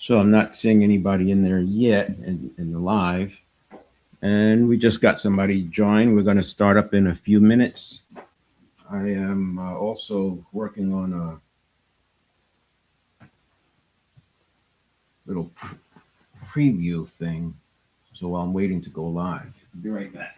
So I'm not seeing anybody in there yet in the live. And we just got somebody join. We're going to start up in a few minutes. I am also working on a little preview thing. So while I'm waiting to go live, I'll be right back.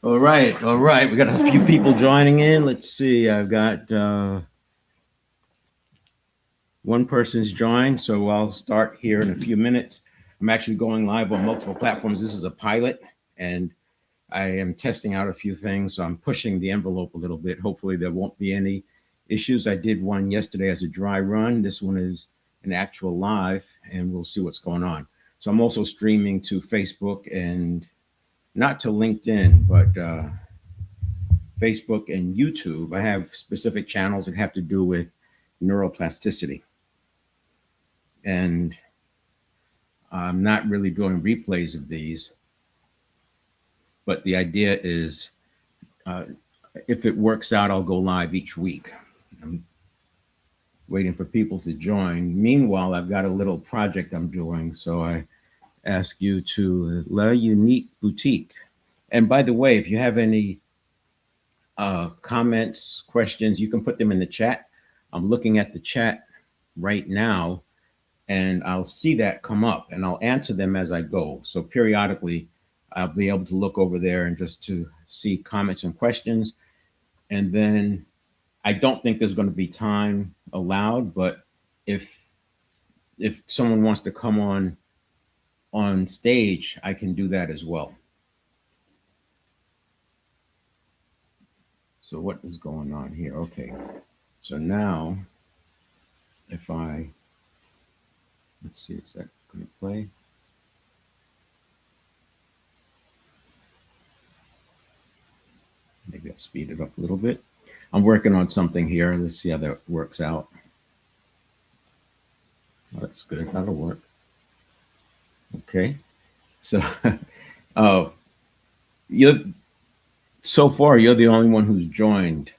All right, all right. We got a few people joining in. Let's see. I've got one person's joined, so I'll start here in a few minutes. I'm actually going live on multiple platforms. This is a pilot, and I am testing out a few things, so I'm pushing the envelope a little bit. Hopefully, there won't be any issues. I did one yesterday as a dry run. This one is an actual live, and we'll see what's going on. So I'm also streaming to Facebook and not to LinkedIn, but Facebook and YouTube. I have specific channels that have to do with neuroplasticity. And I'm not really doing replays of these, but the idea is if it works out, I'll go live each week. I'm waiting for people to join. Meanwhile, I've got a little project I'm doing, so I ask you to La Unique Boutique. And by the way, if you have any comments, questions, you can put them in the chat. I'm looking at the chat right now, and I'll see that come up, and I'll answer them as I go. So periodically, I'll be able to look over there and just to see comments and questions. And then I don't think there's going to be time allowed, but if someone wants to come on stage, I can do that as well. So what is going on here? Okay. So now if let's see, is that going to play? Maybe I'll speed it up a little bit. I'm working on something here. Let's see how that works out. Oh, that's good. That'll work. Okay. So, so far, you're the only one who's joined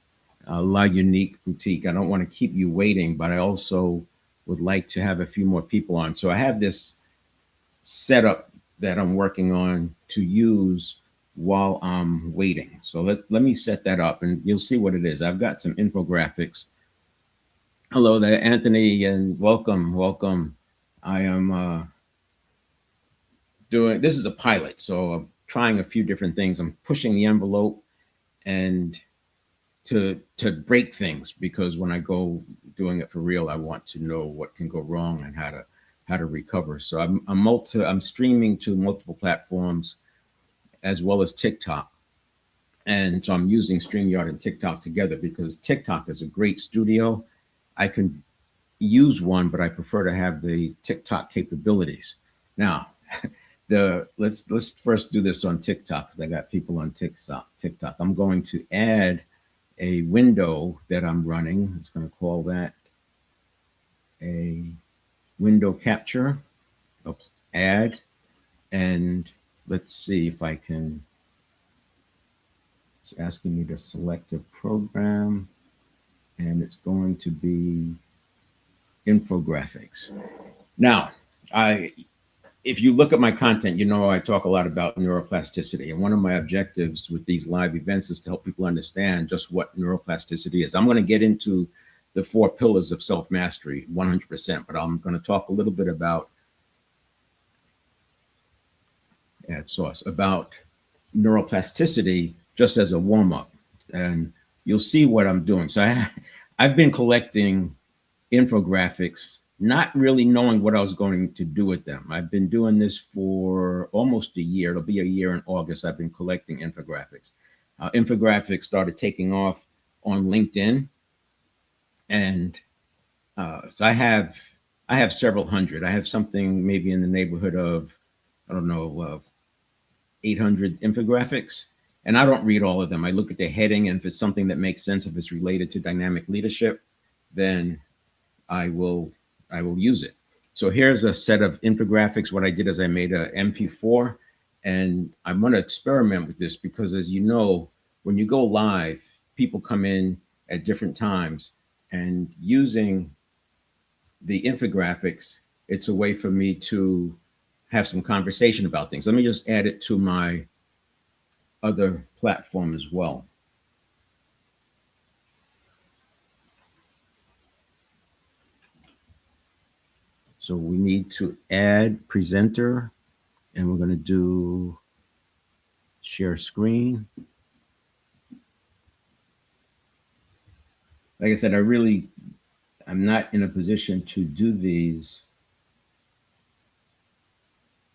La Unique Boutique. I don't want to keep you waiting, but I also would like to have a few more people on. So I have this setup that I'm working on to use while I'm waiting. So let me set that up and you'll see what it is. I've got some infographics. Hello there, Anthony, and welcome. I am this is a pilot, so I'm trying a few different things. I'm pushing the envelope and to break things, because when I go doing it for real, I want to know what can go wrong and how to recover. So I'm streaming to multiple platforms as well as TikTok. And so I'm using StreamYard and TikTok together because TikTok is a great studio. I can use one, but I prefer to have the TikTok capabilities. Now, let's first do this on TikTok, because I got people on TikTok. I'm going to add a window that I'm running. It's going to call that a window capture. Add, and let's see if I can. It's asking me to select a program, and it's going to be infographics. Now, if you look at my content, you know I talk a lot about neuroplasticity. And one of my objectives with these live events is to help people understand just what neuroplasticity is. I'm going to get into the 4 pillars of self-mastery 100%, but I'm going to talk a little bit about at source about neuroplasticity just as a warm up. And you'll see what I'm doing. So I've been collecting infographics, not really knowing what I was going to do with them. I've been doing this for almost a year. It'll be a year in August. I've been collecting infographics. Infographics started taking off on LinkedIn, and so I have several hundred. I have something maybe in the neighborhood of, I don't know, 800 infographics. And I don't read all of them. I look at the heading, and if it's something that makes sense, if it's related to dynamic leadership, then I will I will use it. So here's a set of infographics. What I did is I made a MP4, and I'm going to experiment with this because, as you know, when you go live, people come in at different times, and using the infographics, it's a way for me to have some conversation about things. Let me just add it to my other platform as well. So we need to add presenter, and we're going to do share screen. Like I said, I'm not in a position to do these.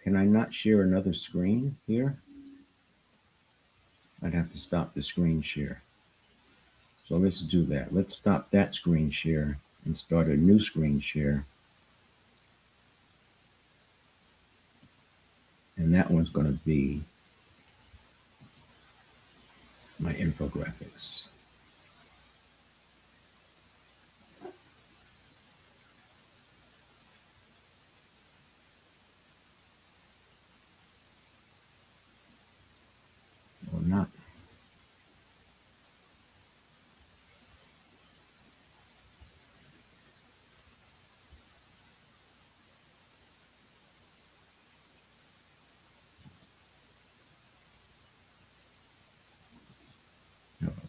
Can I not share another screen here? I'd have to stop the screen share. So let's do that. Let's stop that screen share and start a new screen share. And that one's going to be my infographics. Or not.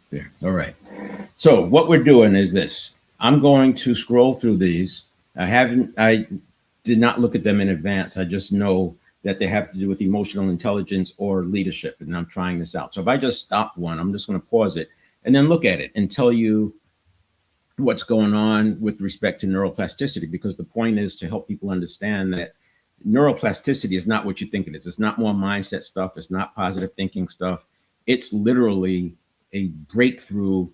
There. All right. So what we're doing is this. I'm going to scroll through these. I did not look at them in advance. I just know that they have to do with emotional intelligence or leadership. And I'm trying this out. So if I just stop one, I'm just going to pause it and then look at it and tell you what's going on with respect to neuroplasticity, because the point is to help people understand that neuroplasticity is not what you think it is. It's not more mindset stuff. It's not positive thinking stuff. It's literally a breakthrough,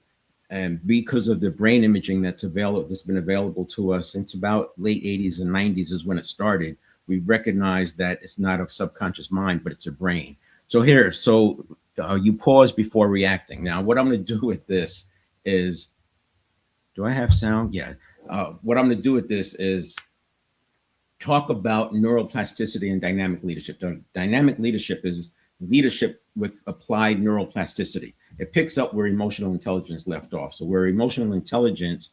and because of the brain imaging that's been available to us since about late 80s and 90s is when it started. We recognized that it's not a subconscious mind, but it's a brain. So you pause before reacting. Now, what I'm going to do with this is, do I have sound? Yeah. What I'm going to do with this is talk about neuroplasticity and dynamic leadership. Dynamic leadership is leadership with applied neuroplasticity. It picks up where emotional intelligence left off. So where emotional intelligence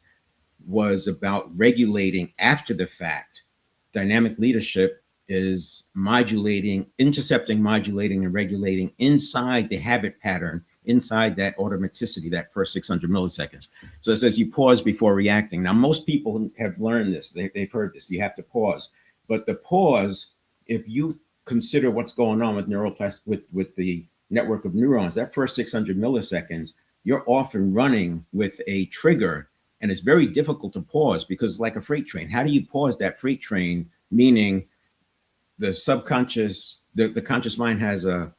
was about regulating after the fact, dynamic leadership is modulating, intercepting, modulating, and regulating inside the habit pattern, inside that automaticity, that first 600 milliseconds. So it says you pause before reacting. Now, most people have learned this. They've heard this. You have to pause. But the pause, if you consider what's going on with with the network of neurons, that first 600 milliseconds, you're often running with a trigger, and it's very difficult to pause because it's like a freight train. How do you pause that freight train? Meaning the subconscious, the conscious mind has a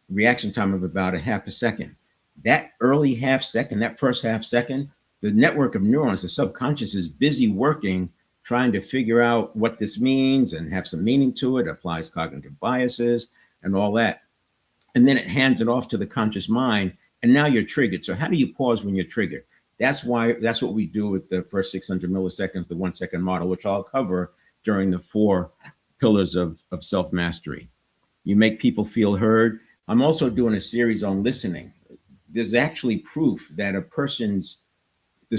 reaction time of about a half a second. That early half second, that first half second, the network of neurons, the subconscious is busy working, trying to figure out what this means and have some meaning to it, applies cognitive biases and all that. And then it hands it off to the conscious mind. And now you're triggered. So how do you pause when you're triggered? That's what we do with the first 600 milliseconds, the 1 second model, which I'll cover during the 4 pillars of self mastery. You make people feel heard. I'm also doing a series on listening. There's actually proof that the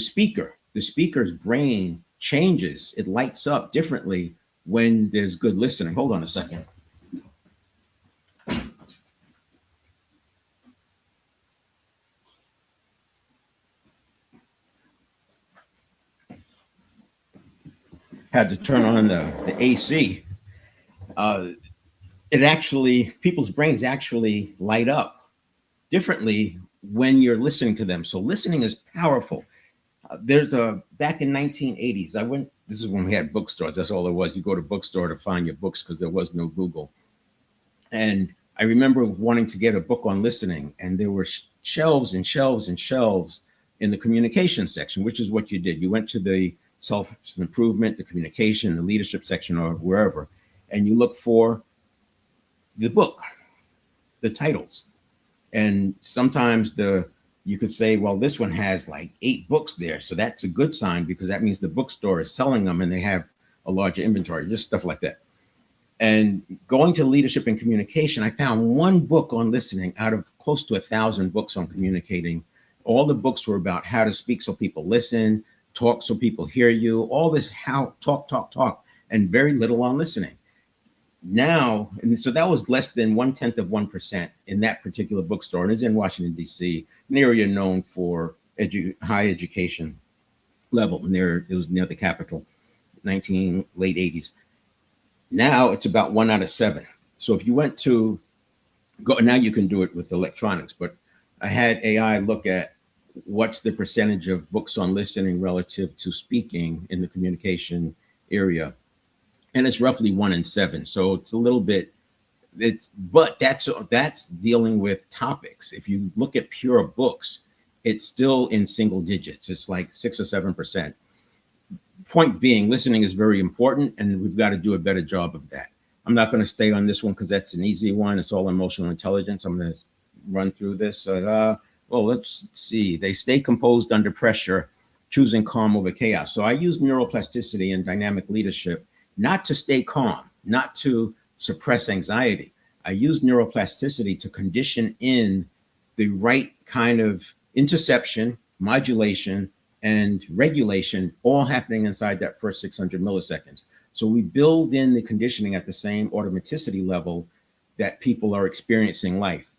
speaker's brain changes. It lights up differently when there's good listening. Hold on a second. Had to turn on the AC. Uh, it actually, people's brains actually light up differently when you're listening to them. So listening is powerful. There's a back in 1980s. I went. This is when we had bookstores. That's all there was. You go to bookstore to find your books because there was no Google. And I remember wanting to get a book on listening, and there were shelves and shelves and shelves in the communication section, which is what you did. You went to the self improvement, the communication, the leadership section, or wherever, and you look for the book, the titles. And sometimes you could say, well, this one has like 8 books there, so that's a good sign because that means the bookstore is selling them and they have a larger inventory, just stuff like that. And going to leadership and communication, I found one book on listening out of close to 1,000 books on communicating. All the books were about how to speak so people listen, talk so people hear you, all this how talk, and very little on listening. Now, and so that was less than 0.1% in that particular bookstore, and it's in Washington, D.C., an area known for high education level. It was near the Capitol, late 80s. Now it's about 1 out of 7. So if you went to go, now you can do it with electronics, but I had AI look at what's the percentage of books on listening relative to speaking in the communication area. And it's roughly 1 in 7. So it's a little bit, but that's dealing with topics. If you look at pure books, it's still in single digits. It's like 6 or 7%. Point being, listening is very important, and we've got to do a better job of that. I'm not going to stay on this one because that's an easy one. It's all emotional intelligence. I'm going to run through this. Well, let's see. They stay composed under pressure, choosing calm over chaos. So I use neuroplasticity and dynamic leadership not to stay calm, not to suppress anxiety. I use neuroplasticity to condition in the right kind of interception, modulation, and regulation, all happening inside that first 600 milliseconds. So we build in the conditioning at the same automaticity level that people are experiencing life.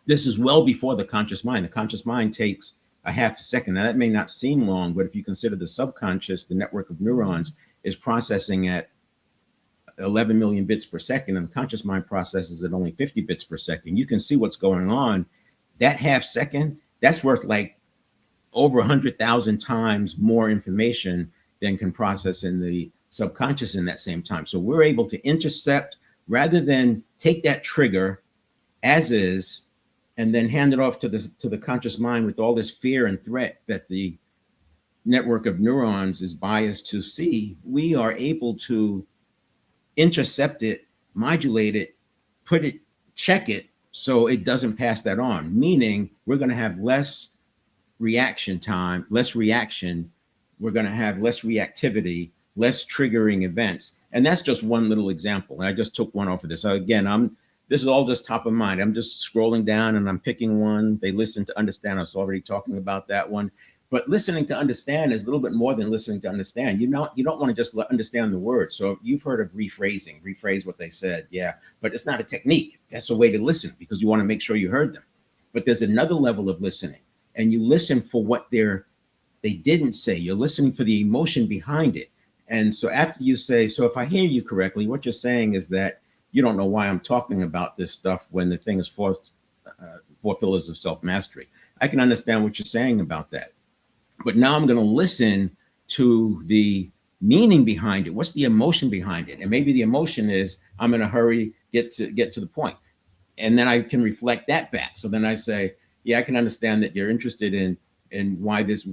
This is well before the conscious mind. The conscious mind takes a half a second. Now, that may not seem long, but if you consider the subconscious, the network of neurons is processing at 11 million bits per second, and the conscious mind processes at only 50 bits per second. You can see what's going on. That half second, that's worth like over 100,000 times more information than can process in the subconscious in that same time. So we're able to intercept rather than take that trigger as is and then hand it off to the conscious mind with all this fear and threat that the network of neurons is biased to see. We are able to intercept it, modulate it, put it, check it so it doesn't pass that on, meaning we're going to have less reaction time, less reaction. We're going to have less reactivity, less triggering events. And that's just one little example. And I just took one off of this. So again, this is all just top of mind. I'm just scrolling down and I'm picking one. They listen to understand. I was already talking about that one. But listening to understand is a little bit more than listening to understand. You don't want to just understand the words. So you've heard of rephrasing, rephrase what they said. Yeah, but it's not a technique. That's a way to listen because you want to make sure you heard them. But there's another level of listening. And you listen for what they didn't say. You're listening for the emotion behind it. And so after you say, so if I hear you correctly, what you're saying is that you don't know why I'm talking about this stuff when the thing is four pillars of self-mastery. I can understand what you're saying about that. But now I'm going to listen to the meaning behind it. What's the emotion behind it? And maybe the emotion is I'm in a hurry, get to the point. And then I can reflect that back. So then I say, yeah, I can understand that you're interested in why this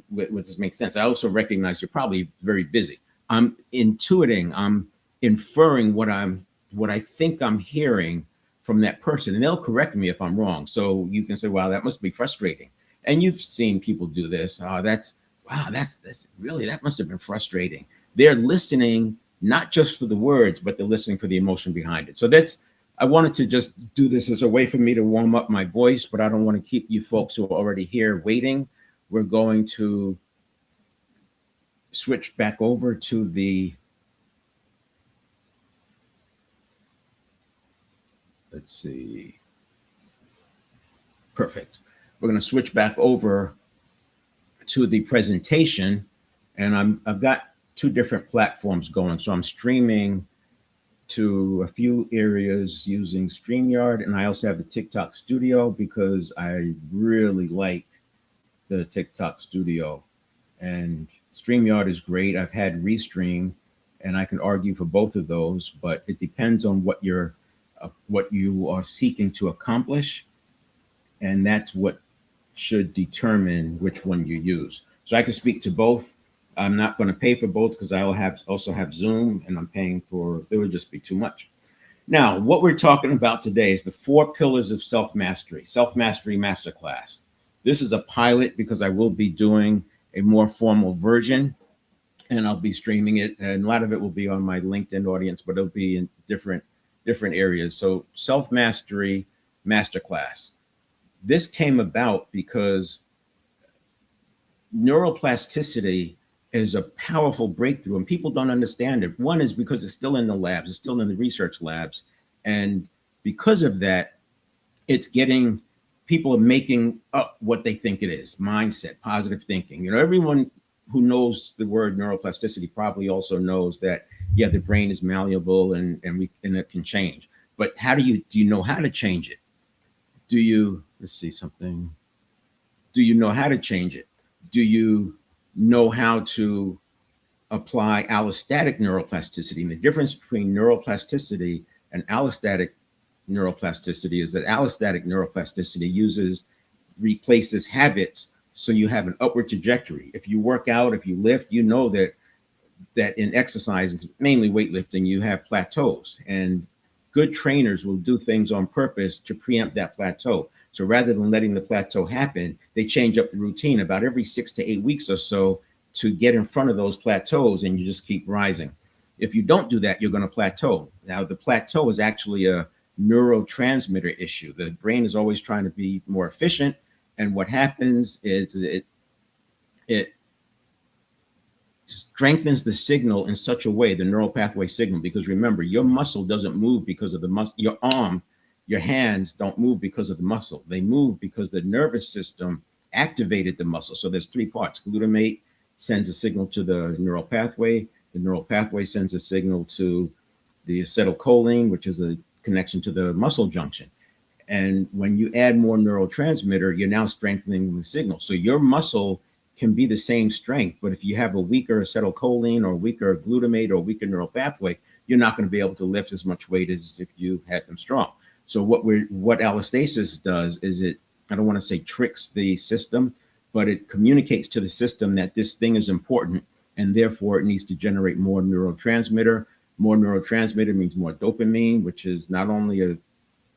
makes sense. I also recognize you're probably very busy. I'm intuiting, I'm inferring what I think I'm hearing from that person, and they'll correct me if I'm wrong. So you can say, wow, that must be frustrating. And you've seen people do this. That's really, that must have been frustrating. They're listening not just for the words, but they're listening for the emotion behind it. So I wanted to just do this as a way for me to warm up my voice, but I don't want to keep you folks who are already here waiting. We're going to switch back over to let's see. Perfect. We're going to switch back over to the presentation, and I've got 2 different platforms going. So I'm streaming to a few areas using StreamYard, and I also have the TikTok Studio because I really like the TikTok Studio. And StreamYard is great. I've had Restream, and I can argue for both of those, but it depends on what you are seeking to accomplish, and that's what should determine which one you use. So I can speak to both. I'm not going to pay for both because I will have also have Zoom, and I'm paying for it would just be too much. Now, what we're talking about today is the 4 pillars of self-mastery, self-mastery masterclass. This is a pilot because I will be doing a more formal version, and I'll be streaming it, and a lot of it will be on my LinkedIn audience, but it'll be in different areas. So self-mastery masterclass. This came about because neuroplasticity is a powerful breakthrough and people don't understand it. One is because it's still in the labs, it's still in the research labs. And because of that, it's getting people are making up what they think it is mindset, positive thinking. Everyone who knows the word neuroplasticity probably also knows that, yeah, the brain is malleable and it can change. But how do you know how to change it? Let's see something. Do you know how to change it? Do you know how to apply allostatic neuroplasticity? And the difference between neuroplasticity and allostatic neuroplasticity is that allostatic neuroplasticity replaces habits, so you have an upward trajectory. If you work out, if you lift, you know that in exercise, mainly weightlifting, you have plateaus, and good trainers will do things on purpose to preempt that plateau. So rather than letting the plateau happen, they change up the routine about every 6 to 8 weeks or so to get in front of those plateaus, and you just keep rising. If you don't do that, you're going to plateau. Now, the plateau is actually a neurotransmitter issue. The brain is always trying to be more efficient, and what happens is it strengthens the signal in such a way, the neural pathway signal, because remember, your muscle doesn't move because of the muscle. Your arm, your hands don't move because of the muscle. They move because the nervous system activated the muscle. So there's 3 parts. Glutamate sends a signal to the neural pathway. The neural pathway sends a signal to the acetylcholine, which is a connection to the muscle junction. And when you add more neurotransmitter, you're now strengthening the signal. So your muscle can be the same strength, but if you have a weaker acetylcholine or weaker glutamate or weaker neural pathway, you're not going to be able to lift as much weight as if you had them strong. So what allostasis does is I don't want to say tricks the system, but it communicates to the system that this thing is important, and therefore it needs to generate more neurotransmitter. More neurotransmitter means more dopamine, which is not only a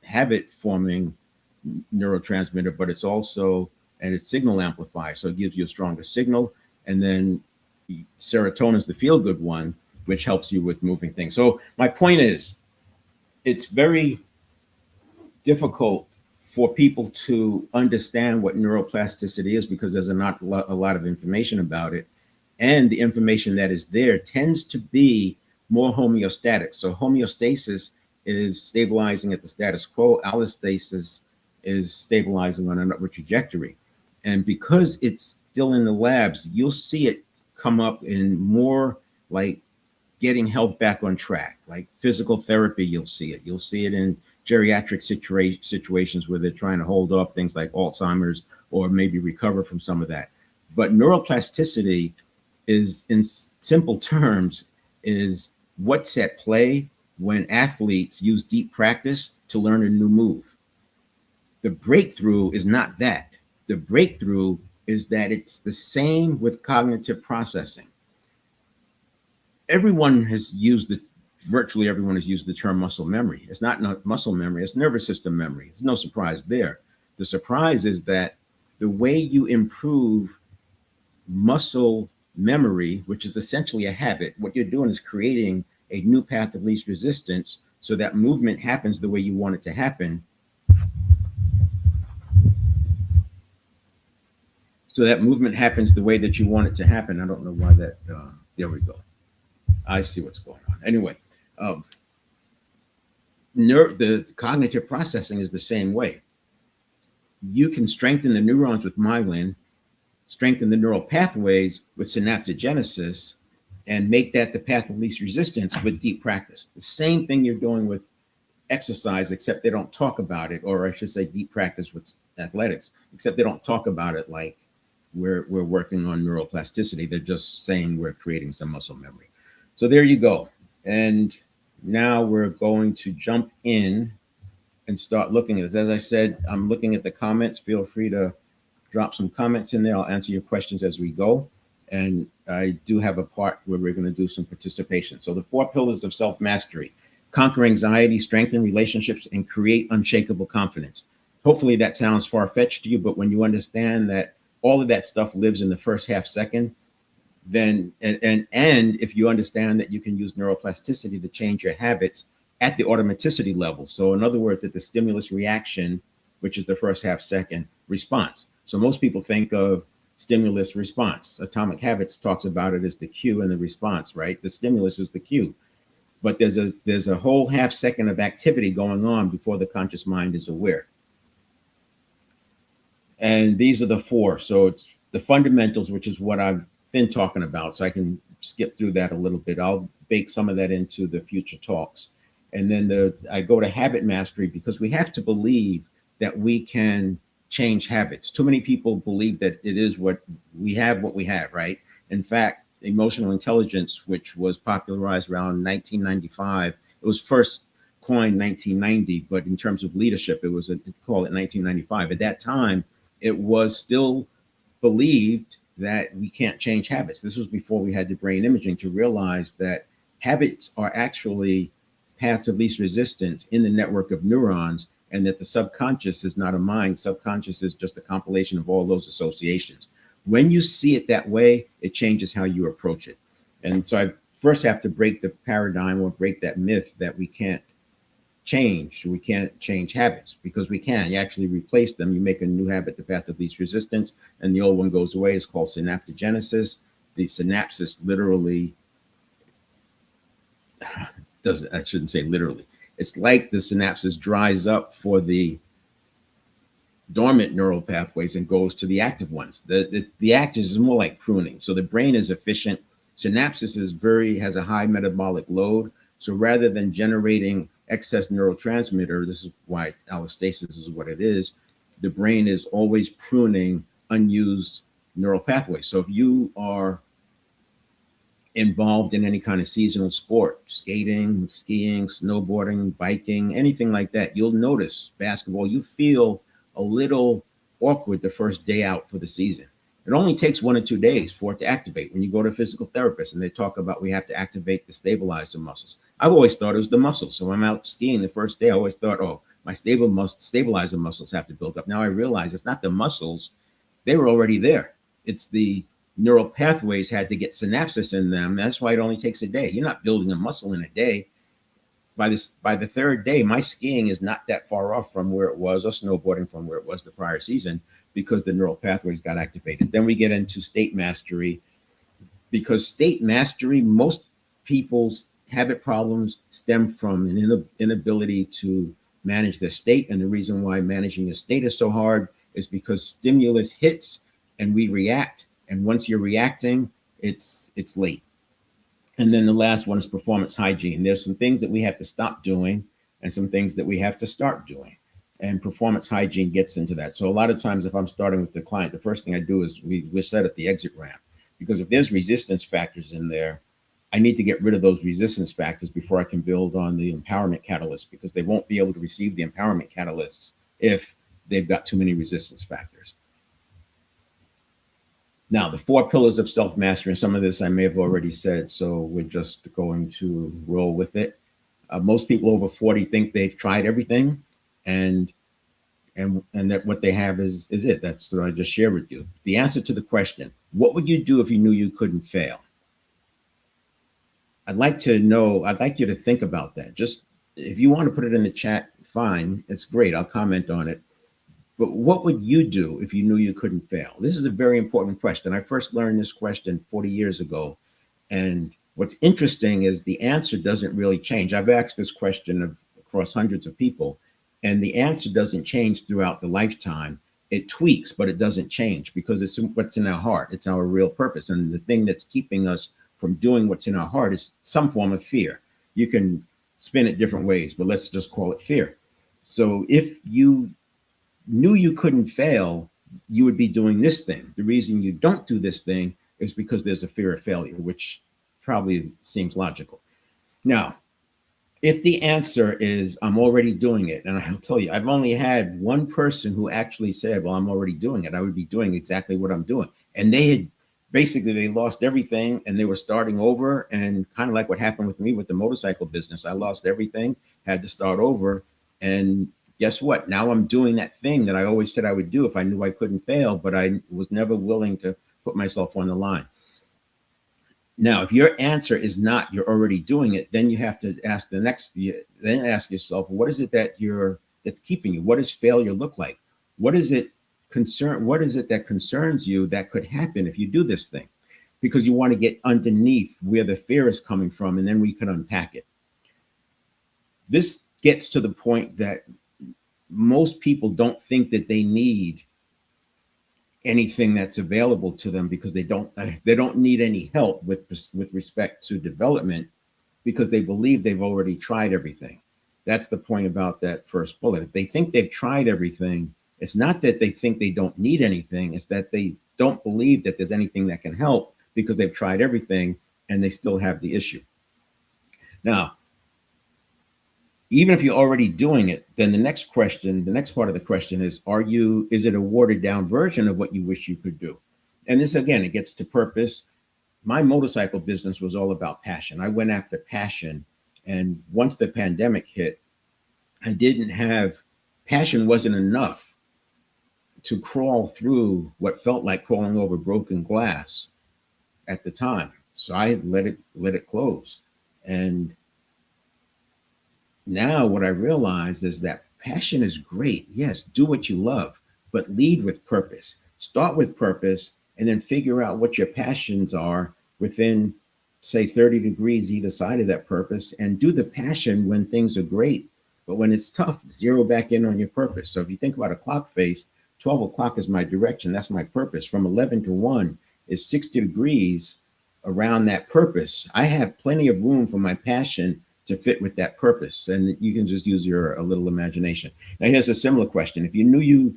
habit forming neurotransmitter, but it's also and it's signal amplifier. So it gives you a stronger signal. And then serotonin is the feel good one, which helps you with moving things. So my point is, it's very difficult for people to understand what neuroplasticity is because there's not a lot of information about it. And the information that is there tends to be more homeostatic. So homeostasis is stabilizing at the status quo. Allostasis is stabilizing on an upward trajectory. And because it's still in the labs, you'll see it come up in more like getting health back on track, like physical therapy. You'll see it. You'll see it in geriatric situations where they're trying to hold off things like Alzheimer's or maybe recover from some of that. But neuroplasticity is, in simple terms, is what's at play when athletes use deep practice to learn a new move. The breakthrough is not that. The breakthrough is that it's the same with cognitive processing. Virtually everyone has used the term muscle memory. It's not muscle memory, it's nervous system memory. There's no surprise there. The surprise is that the way you improve muscle memory, which is essentially a habit, what you're doing is creating a new path of least resistance so that movement happens the way you want it to happen. So that movement happens the way that you want it to happen. I don't know why that, there we go. I see what's going on. Anyway, the cognitive processing is the same way. You can strengthen the neurons with myelin, strengthen the neural pathways with synaptogenesis, and make that the path of least resistance with deep practice. The same thing you're doing with exercise, except they don't talk about it, or I should say deep practice with athletics, except they don't talk about it like we're working on neuroplasticity. They're just saying we're creating some muscle memory. So there you go. And now we're going to jump in and start looking at this. As I said, I'm looking at the comments. Feel free to drop some comments in there. I'll answer your questions as we go. And I do have a part where we're going to do some participation. So the 4 pillars of self-mastery: conquer anxiety, strengthen relationships, and create unshakable confidence. Hopefully that sounds far-fetched to you, but when you understand that all of that stuff lives in the first half second, then and if you understand that you can use neuroplasticity to change your habits at the automaticity level. So in other words, at the stimulus reaction, which is the first half second response. So most people think of stimulus response. Atomic Habits talks about it as the cue and the response, right? The stimulus is the cue. But there's a whole half second of activity going on before the conscious mind is aware. And these are the 4. So it's the fundamentals, which is what I've been talking about. So I can skip through that a little bit. I'll bake some of that into the future talks. And then I go to habit mastery, because we have to believe that we can change habits. Too many people believe that it is what we have, right? In fact, emotional intelligence, which was popularized around 1995, it was first coined 1990, but in terms of leadership, it was called it 1995. At that time, it was still believed that we can't change habits. This was before we had the brain imaging to realize that habits are actually paths of least resistance in the network of neurons, and that the subconscious is not a mind. Subconscious is just a compilation of all those associations. When you see it that way, it changes how you approach it. And so I first have to break the paradigm, or break that myth that we can't change habits, because we can. You actually replace them. You make a new habit the path of least resistance, and the old one goes away. It's called synaptogenesis. The synapses literally I shouldn't say literally. It's like the synapses dries up for the dormant neural pathways and goes to the active ones. The active is more like pruning. So the brain is efficient. Synapses has a high metabolic load. So rather than generating excess neurotransmitter, this is why allostasis is what it is, the brain is always pruning unused neural pathways. So if you are involved in any kind of seasonal sport, skating, skiing, snowboarding, biking, anything like that, you'll notice basketball, you feel a little awkward the first day out for the season. It only takes 1 or 2 days for it to activate. When you go to a physical therapist and they talk about we have to activate the stabilizer muscles, I've always thought it was the muscles. So when I'm out skiing the first day, I always thought, oh, my stabilizer muscles have to build up. Now I realize it's not the muscles. They were already there. It's the neural pathways had to get synapses in them. That's why it only takes a day. You're not building a muscle in a day. By the 3rd day, my skiing is not that far off from where it was, or snowboarding from where it was the prior season, because the neural pathways got activated. Then we get into state mastery, because state mastery, most people's habit problems stem from an inability to manage their state. And the reason why managing your state is so hard is because stimulus hits and we react. And once you're reacting, it's late. And then the last one is performance hygiene. There's some things that we have to stop doing and some things that we have to start doing. And performance hygiene gets into that. So a lot of times if I'm starting with the client, the first thing I do is we set up the exit ramp. Because if there's resistance factors in there, I need to get rid of those resistance factors before I can build on the empowerment catalyst, because they won't be able to receive the empowerment catalysts if they've got too many resistance factors. Now, the 4 pillars of self-mastery, and some of this I may have already said, so we're just going to roll with it. Most people over 40 think they've tried everything, and that what they have is it. That's what I just shared with you. The answer to the question, what would you do if you knew you couldn't fail? I'd like you to think about that. Just if you want to put it in the chat, fine, it's great. I'll comment on it. But what would you do if you knew you couldn't fail? This is a very important question. I first learned this question 40 years ago. And what's interesting is the answer doesn't really change. I've asked this question across hundreds of people, and the answer doesn't change throughout the lifetime. It tweaks, but it doesn't change, because it's what's in our heart. It's our real purpose. And the thing that's keeping us from doing what's in our heart is some form of fear. You can spin it different ways, but let's just call it fear. So if you knew you couldn't fail, you would be doing this thing. The reason you don't do this thing is because there's a fear of failure, which probably seems logical. Now, if the answer is I'm already doing it, and I'll tell you, I've only had one person who actually said, well, I'm already doing it. I would be doing exactly what I'm doing. And they had basically, they lost everything and they were starting over. And kind of like what happened with me with the motorcycle business, I lost everything, had to start over. And guess what? Now I'm doing that thing that I always said I would do if I knew I couldn't fail, but I was never willing to put myself on the line. Now, if your answer is not you're already doing it, then you have to ask then ask yourself, what is it that's keeping you? What does failure look like? What is it what is it that concerns you that could happen if you do this thing? Because you want to get underneath where the fear is coming from, and then we can unpack it. This gets to the point that most people don't think that they need anything that's available to them because they don't need any help with respect to development because they believe they've already tried everything. That's the point about that first bullet. If they think they've tried everything, it's not that they think they don't need anything, it's that they don't believe that there's anything that can help because they've tried everything and they still have the issue. Now, even if you're already doing it, then the next part of the question is it a watered down version of what you wish you could do? And this, again, it gets to purpose. My motorcycle business was all about passion. I went after passion. And once the pandemic hit, passion wasn't enough to crawl through what felt like crawling over broken glass at the time. So I let it close. And now what I realize is that passion is great. Yes, do what you love, but lead with purpose. Start with purpose and then figure out what your passions are within, say, 30 degrees either side of that purpose, and do the passion when things are great. But when it's tough, zero back in on your purpose. So if you think about a clock face, 12 o'clock is my direction. That's my purpose. From 11 to 1 is 60 degrees around that purpose. I have plenty of room for my passion to fit with that purpose. And you can just use a little imagination. Now, here's a similar question. If you knew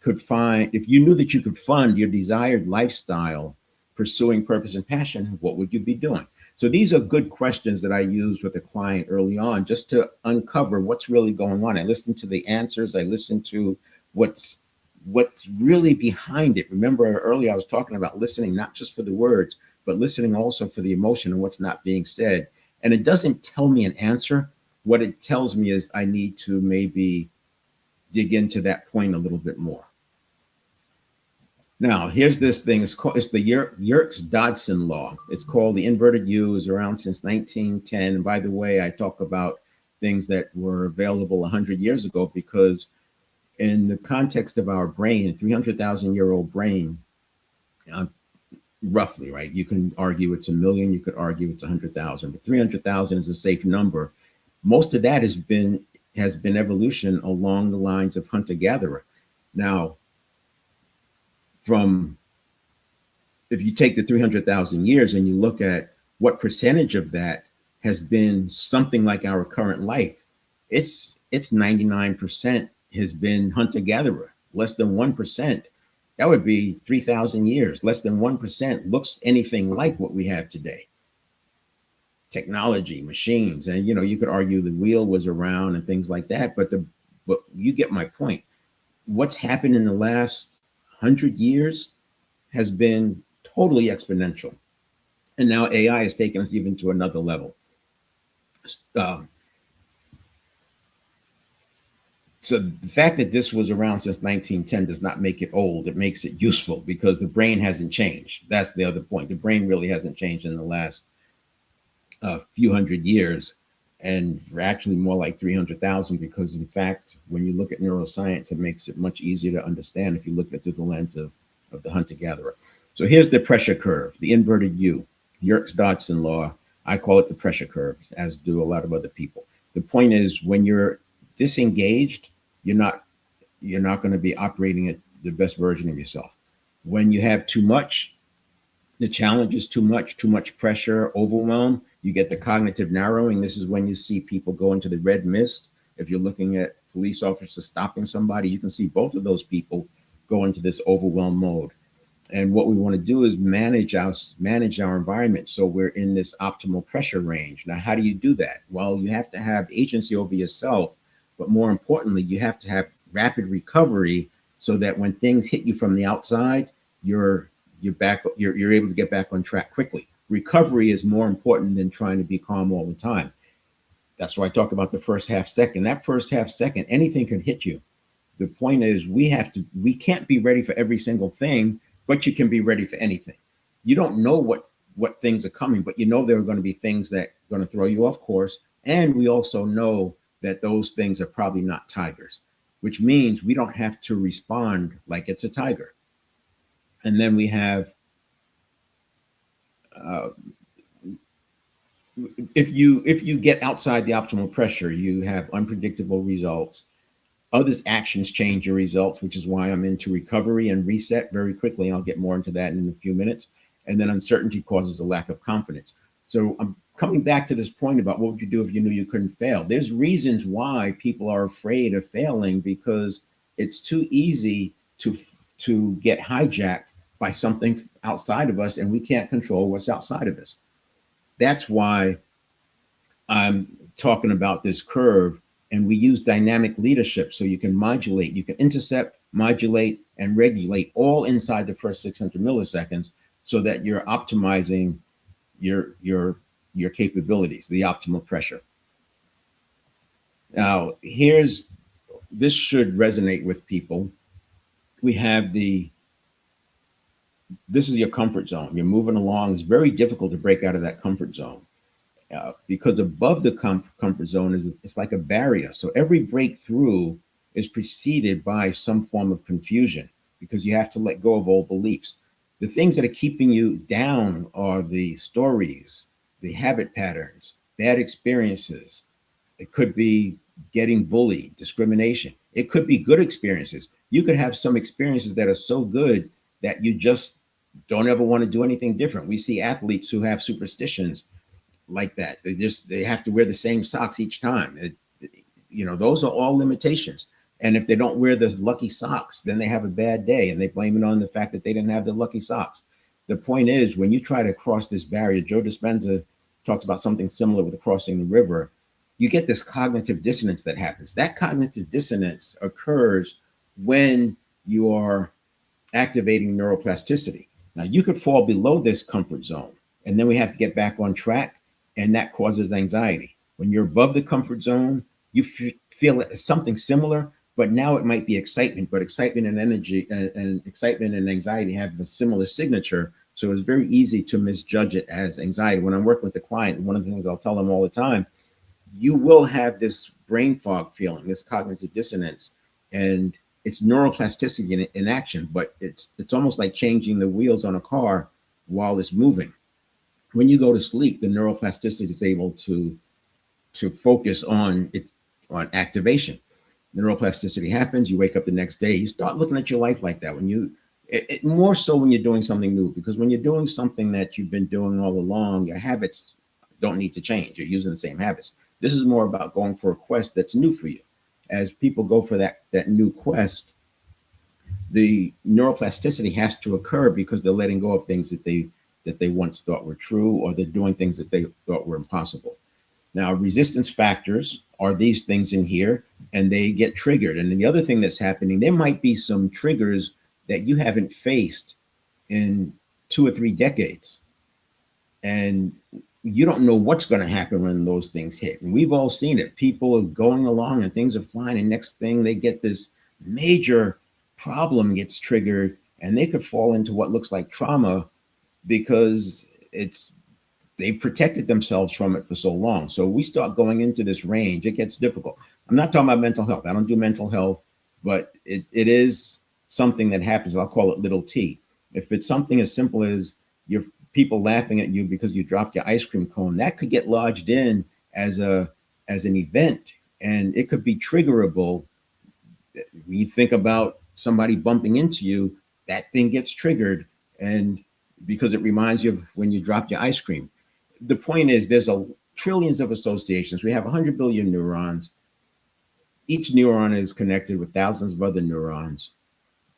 that you could fund your desired lifestyle pursuing purpose and passion, what would you be doing? So these are good questions that I use with a client early on just to uncover what's really going on. I listen to the answers. I listen to what's really behind it. Remember earlier I was talking about listening, not just for the words, but listening also for the emotion and what's not being said. And it doesn't tell me an answer. What it tells me is I need to maybe dig into that point a little bit more. Now, here's this thing. It's the Yerkes-Dodson law. It's called the inverted U. It's around since 1910. And by the way, I talk about things that were available 100 years ago because in the context of our brain, a 300,000-year-old brain, roughly, right? You can argue it's 1 million, you could argue it's 100,000, but 300,000 is a safe number. Most of that has been evolution along the lines of hunter-gatherer. Now, if you take the 300,000 years and you look at what percentage of that has been something like our current life, it's 99% has been hunter-gatherer, less than 1%. That would be 3,000 years. Less than 1% looks anything like what we have today. Technology, machines, and you could argue the wheel was around and things like that, but you get my point. What's happened in the last 100 years has been totally exponential. And now AI has taken us even to another level. So the fact that this was around since 1910 does not make it old. It makes it useful because the brain hasn't changed. That's the other point. The brain really hasn't changed in the last few hundred years, and actually more like 300,000, because in fact, when you look at neuroscience, it makes it much easier to understand if you look at it through the lens of the hunter-gatherer. So here's the pressure curve, the inverted U, Yerkes-Dodson law. I call it the pressure curve, as do a lot of other people. The point is, when you're disengaged, you're not going to be operating at the best version of yourself. When you have too much, The challenge is too much pressure, overwhelm. You get the cognitive narrowing. This is when you see people go into the red mist. If you're looking at police officers stopping somebody, you can see both of those people go into this overwhelm mode. And what we want to do is manage our environment so we're in this optimal pressure range. Now, how do you do that? Well, you have to have agency over yourself, but more importantly, you have to have rapid recovery so that when things hit you from the outside, you're you're able to get back on track quickly. Recovery is more important than trying to be calm all the time. That's why I talk about the first half second. That first half second, anything can hit you. The point is we can't be ready for every single thing, but you can be ready for anything. You don't know what things are coming, but you know there are going to be things that are going to throw you off course. And we also know that those things are probably not tigers, which means we don't have to respond like it's a tiger. And then we have uh, if you get outside the optimal pressure, you have unpredictable results. Others' actions change your results, which is why I'm into recovery and reset very quickly. I'll get more into that in a few minutes. And then uncertainty causes a lack of confidence. So I'm coming back to this point about what would you do if you knew you couldn't fail? There's reasons why people are afraid of failing because it's too easy to get hijacked by something outside of us and we can't control what's outside of us. That's why I'm talking about this curve, and we use dynamic leadership so you can modulate, you can intercept, modulate, and regulate all inside the first 600 milliseconds so that you're optimizing your capabilities, the optimal pressure. Now, here's this should resonate with people. We have the this is your comfort zone. You're moving along. It's very difficult to break out of that comfort zone. Because above the comfort zone is it's like a barrier. So every breakthrough is preceded by some form of confusion because you have to let go of old beliefs. The things that are keeping you down are the stories, the habit patterns, bad experiences. It could be getting bullied, discrimination. It could be good experiences. You could have some experiences that are so good that you just don't ever want to do anything different. We see athletes who have superstitions like that. They have to wear the same socks each time. Those are all limitations. And if they don't wear the lucky socks, then they have a bad day and they blame it on the fact that they didn't have the lucky socks. The point is, when you try to cross this barrier, Joe Dispenza talks about something similar with crossing the river. You get this cognitive dissonance that happens. That cognitive dissonance occurs when you are activating neuroplasticity. Now, you could fall below this comfort zone, and then we have to get back on track, and that causes anxiety. When you're above the comfort zone, you feel something similar, but now it might be excitement, but excitement and energy and excitement and anxiety have a similar signature. So it's very easy to misjudge it as anxiety. When I'm working with the client, one of the things I'll tell them all the time, you will have this brain fog feeling, this cognitive dissonance, and it's neuroplasticity in action, but it's almost like changing the wheels on a car while it's moving. When you go to sleep, the neuroplasticity is able to focus on it, on activation. Neuroplasticity happens. You wake up the next day. You start looking at your life like that. When more so when you're doing something new, because when you're doing something that you've been doing all along, your habits don't need to change. You're using the same habits. This is more about going for a quest that's new for you. As people go for that new quest, the neuroplasticity has to occur because they're letting go of things that they once thought were true, or they're doing things that they thought were impossible. Now, resistance factors are these things in here, and they get triggered. And then the other thing that's happening, there might be some triggers that you haven't faced in 2 or 3 decades. And you don't know what's going to happen when those things hit. And we've all seen it. People are going along and things are fine. And next thing they get this major problem gets triggered, and they could fall into what looks like trauma because they've protected themselves from it for so long. So we start going into this range, it gets difficult. I'm not talking about mental health. I don't do mental health, but it is something that happens. I'll call it little t. If it's something as simple as your people laughing at you because you dropped your ice cream cone, that could get lodged in as an event, and it could be triggerable. When you think about somebody bumping into you, that thing gets triggered, and because it reminds you of when you dropped your ice cream. The point is, there's a trillions of associations. We have 100 billion neurons. Each neuron is connected with thousands of other neurons.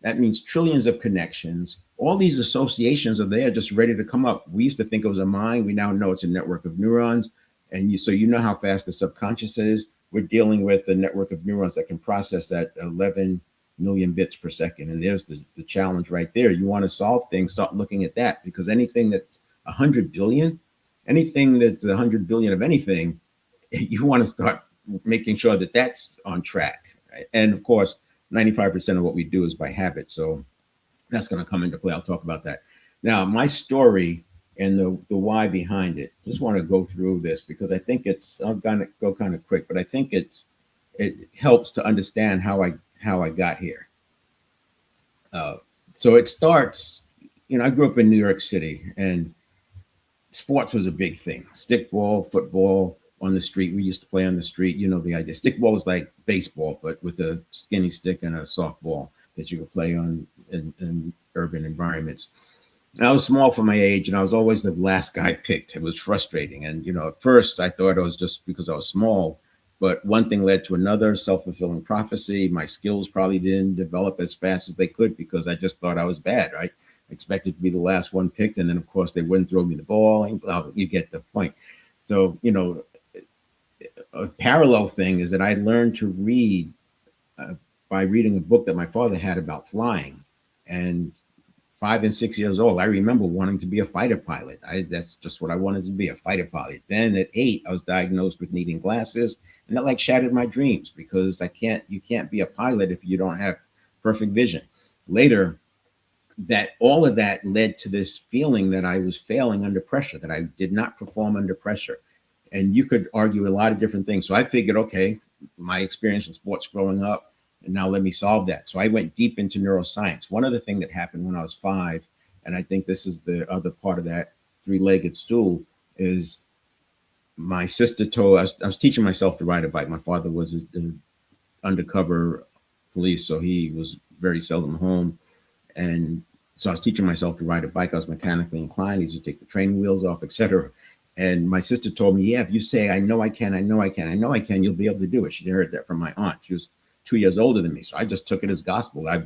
That means trillions of connections. All these associations are there just ready to come up. We used to think it was a mind. We now know it's a network of neurons. And so you know how fast the subconscious is. We're dealing with a network of neurons that can process at 11 million bits per second. And there's the challenge right there. You want to solve things, start looking at that, because anything that's 100 billion, anything that's 100 billion of anything, you want to start making sure that that's on track. Right? And of course, 95% of what we do is by habit. So that's going to come into play. I'll talk about that. Now, my story and the why behind it. Just want to go through this because I think I'm going to go kind of quick, but I think it helps to understand how I got here. Uh, so it starts, I grew up in New York City, and sports was a big thing. Stickball, football on the street. We used to play on the street. You know the idea. Stickball was like baseball, but with a skinny stick and a softball that you could play on in urban environments. And I was small for my age, and I was always the last guy picked. It was frustrating. And, at first I thought it was just because I was small, but one thing led to another, self-fulfilling prophecy. My skills probably didn't develop as fast as they could because I just thought I was bad, right? I expected to be the last one picked. And then, of course, they wouldn't throw me the ball. And you get the point. So, a parallel thing is that I learned to read by reading a book that my father had about flying. And 5 and 6 years old, I remember wanting to be a fighter pilot. That's just what I wanted to be, a fighter pilot. Then at 8, I was diagnosed with needing glasses, and that like shattered my dreams because you can't be a pilot if you don't have perfect vision. Later, that all of that led to this feeling that I was failing under pressure, that I did not perform under pressure. And you could argue a lot of different things. So I figured, okay, my experience in sports growing up, and now let me solve that. So I went deep into neuroscience. One other thing that happened when I was 5, and I think this is the other part of that three-legged stool, is my sister told I was teaching myself to ride a bike. My father was an undercover police, so he was very seldom home. And so I was teaching myself to ride a bike. I was mechanically inclined. I used to take the training wheels off, etc. And my sister told me, yeah, if you say, I know I can, I know I can, I know I can, you'll be able to do it. She heard that from my aunt. She was 2 years older than me. So I just took it as gospel. I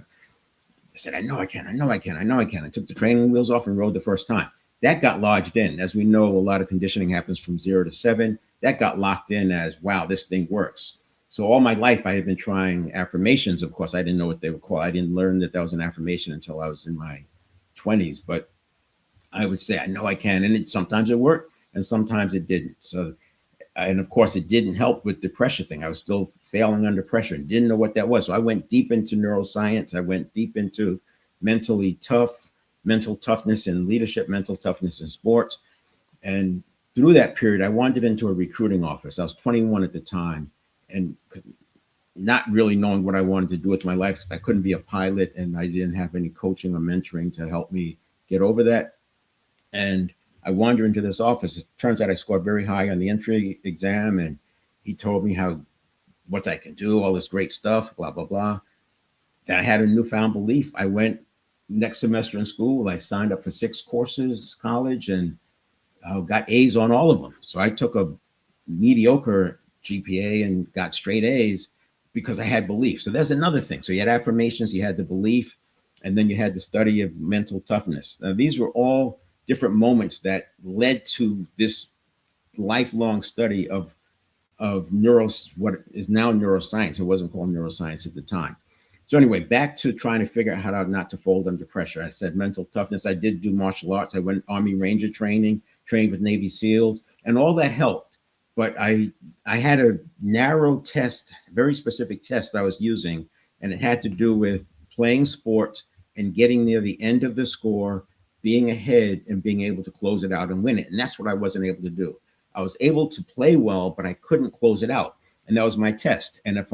said, I know I can, I know I can, I know I can. I took the training wheels off and rode the first time. That got lodged in. As we know, a lot of conditioning happens from 0 to 7. That got locked in as, wow, this thing works. So all my life, I had been trying affirmations. Of course, I didn't know what they were called. I didn't learn that was an affirmation until I was in my 20s. But I would say, I know I can. And sometimes it worked and sometimes it didn't. So, and of course, it didn't help with the pressure thing. I was still failing under pressure and didn't know what that was. So I went deep into neuroscience. I went deep into mental toughness in leadership, mental toughness in sports. And through that period, I wandered into a recruiting office. I was 21 at the time and not really knowing what I wanted to do with my life because I couldn't be a pilot and I didn't have any coaching or mentoring to help me get over that. And I wandered into this office. It turns out I scored very high on the entry exam, and he told me what I can do, all this great stuff, blah, blah, blah. Then I had a newfound belief. I went next semester in school. I signed up for 6 courses, college, and got A's on all of them. So I took a mediocre GPA and got straight A's because I had belief. So that's another thing. So you had affirmations, you had the belief, and then you had the study of mental toughness. Now, these were all different moments that led to this lifelong study of what is now neuroscience. It wasn't called neuroscience at the time. So anyway, back to trying to figure out how not to fold under pressure. I said mental toughness. I did do martial arts. I went Army Ranger training, trained with Navy SEALs, and all that helped. But I had a narrow test, very specific test I was using, and it had to do with playing sports and getting near the end of the score, being ahead and being able to close it out and win it. And that's what I wasn't able to do. I was able to play well, but I couldn't close it out. And that was my test. And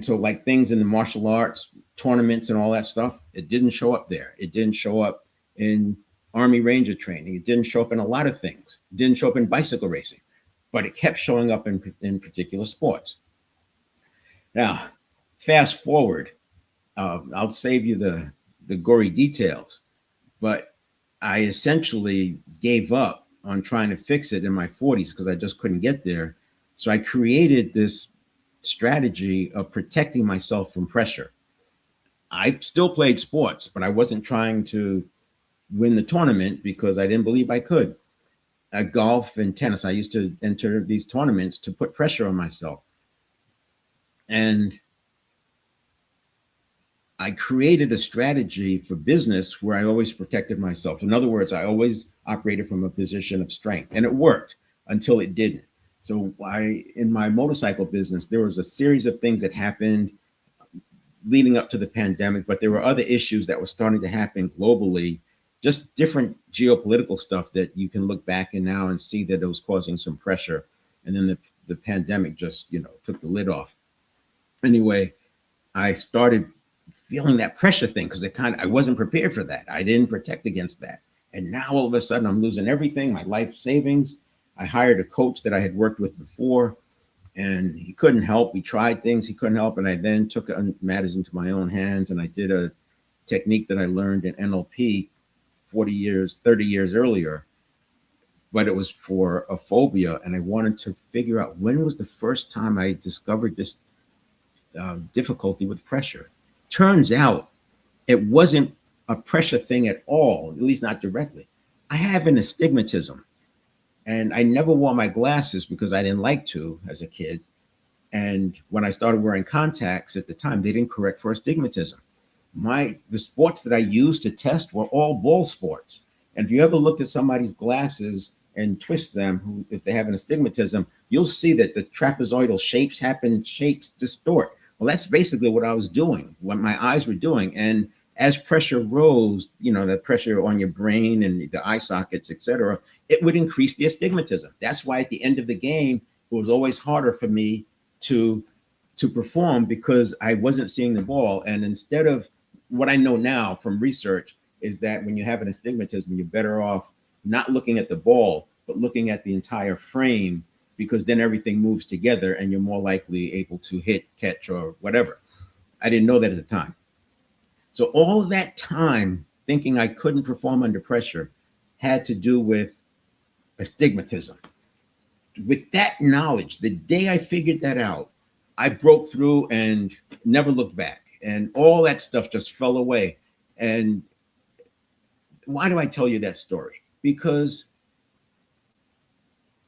so like things in the martial arts, tournaments and all that stuff, it didn't show up there. It didn't show up in Army Ranger training. It didn't show up in a lot of things. It didn't show up in bicycle racing, but it kept showing up in particular sports. Now, fast forward, I'll save you the gory details, but I essentially gave up on trying to fix it in my 40s because I just couldn't get there. So I created this strategy of protecting myself from pressure. I still played sports, but I wasn't trying to win the tournament because I didn't believe I could. Golf and tennis, I used to enter these tournaments to put pressure on myself. And I created a strategy for business where I always protected myself. In other words, I always operated from a position of strength, and it worked until it didn't. So in my motorcycle business, there was a series of things that happened leading up to the pandemic, but there were other issues that were starting to happen globally, just different geopolitical stuff that you can look back and now and see that it was causing some pressure. And then the pandemic just, took the lid off. Anyway, I started feeling that pressure thing because I wasn't prepared for that. I didn't protect against that. And now all of a sudden I'm losing everything, my life savings. I hired a coach that I had worked with before, and he couldn't help. We tried things, he couldn't help. And I then took matters into my own hands, and I did a technique that I learned in NLP 40 years, 30 years earlier, but it was for a phobia. And I wanted to figure out when was the first time I discovered this difficulty with pressure. Turns out it wasn't a pressure thing at all, at least not directly. I have an astigmatism, and I never wore my glasses because I didn't like to as a kid. And when I started wearing contacts at the time, they didn't correct for astigmatism. The sports that I used to test were all ball sports. And if you ever looked at somebody's glasses and twist them, if they have an astigmatism, you'll see that the trapezoidal shapes happen, shapes distort. Well, that's basically what I was doing, what my eyes were doing. And as pressure rose, the pressure on your brain and the eye sockets, et cetera, it would increase the astigmatism. That's why at the end of the game, it was always harder for me to perform because I wasn't seeing the ball. And instead of what I know now from research is that when you have an astigmatism, you're better off not looking at the ball, but looking at the entire frame, because then everything moves together and you're more likely able to hit, catch, or whatever. I didn't know that at the time. So all of that time thinking I couldn't perform under pressure had to do with astigmatism. With that knowledge, the day I figured that out, I broke through and never looked back. And all that stuff just fell away. And why do I tell you that story? Because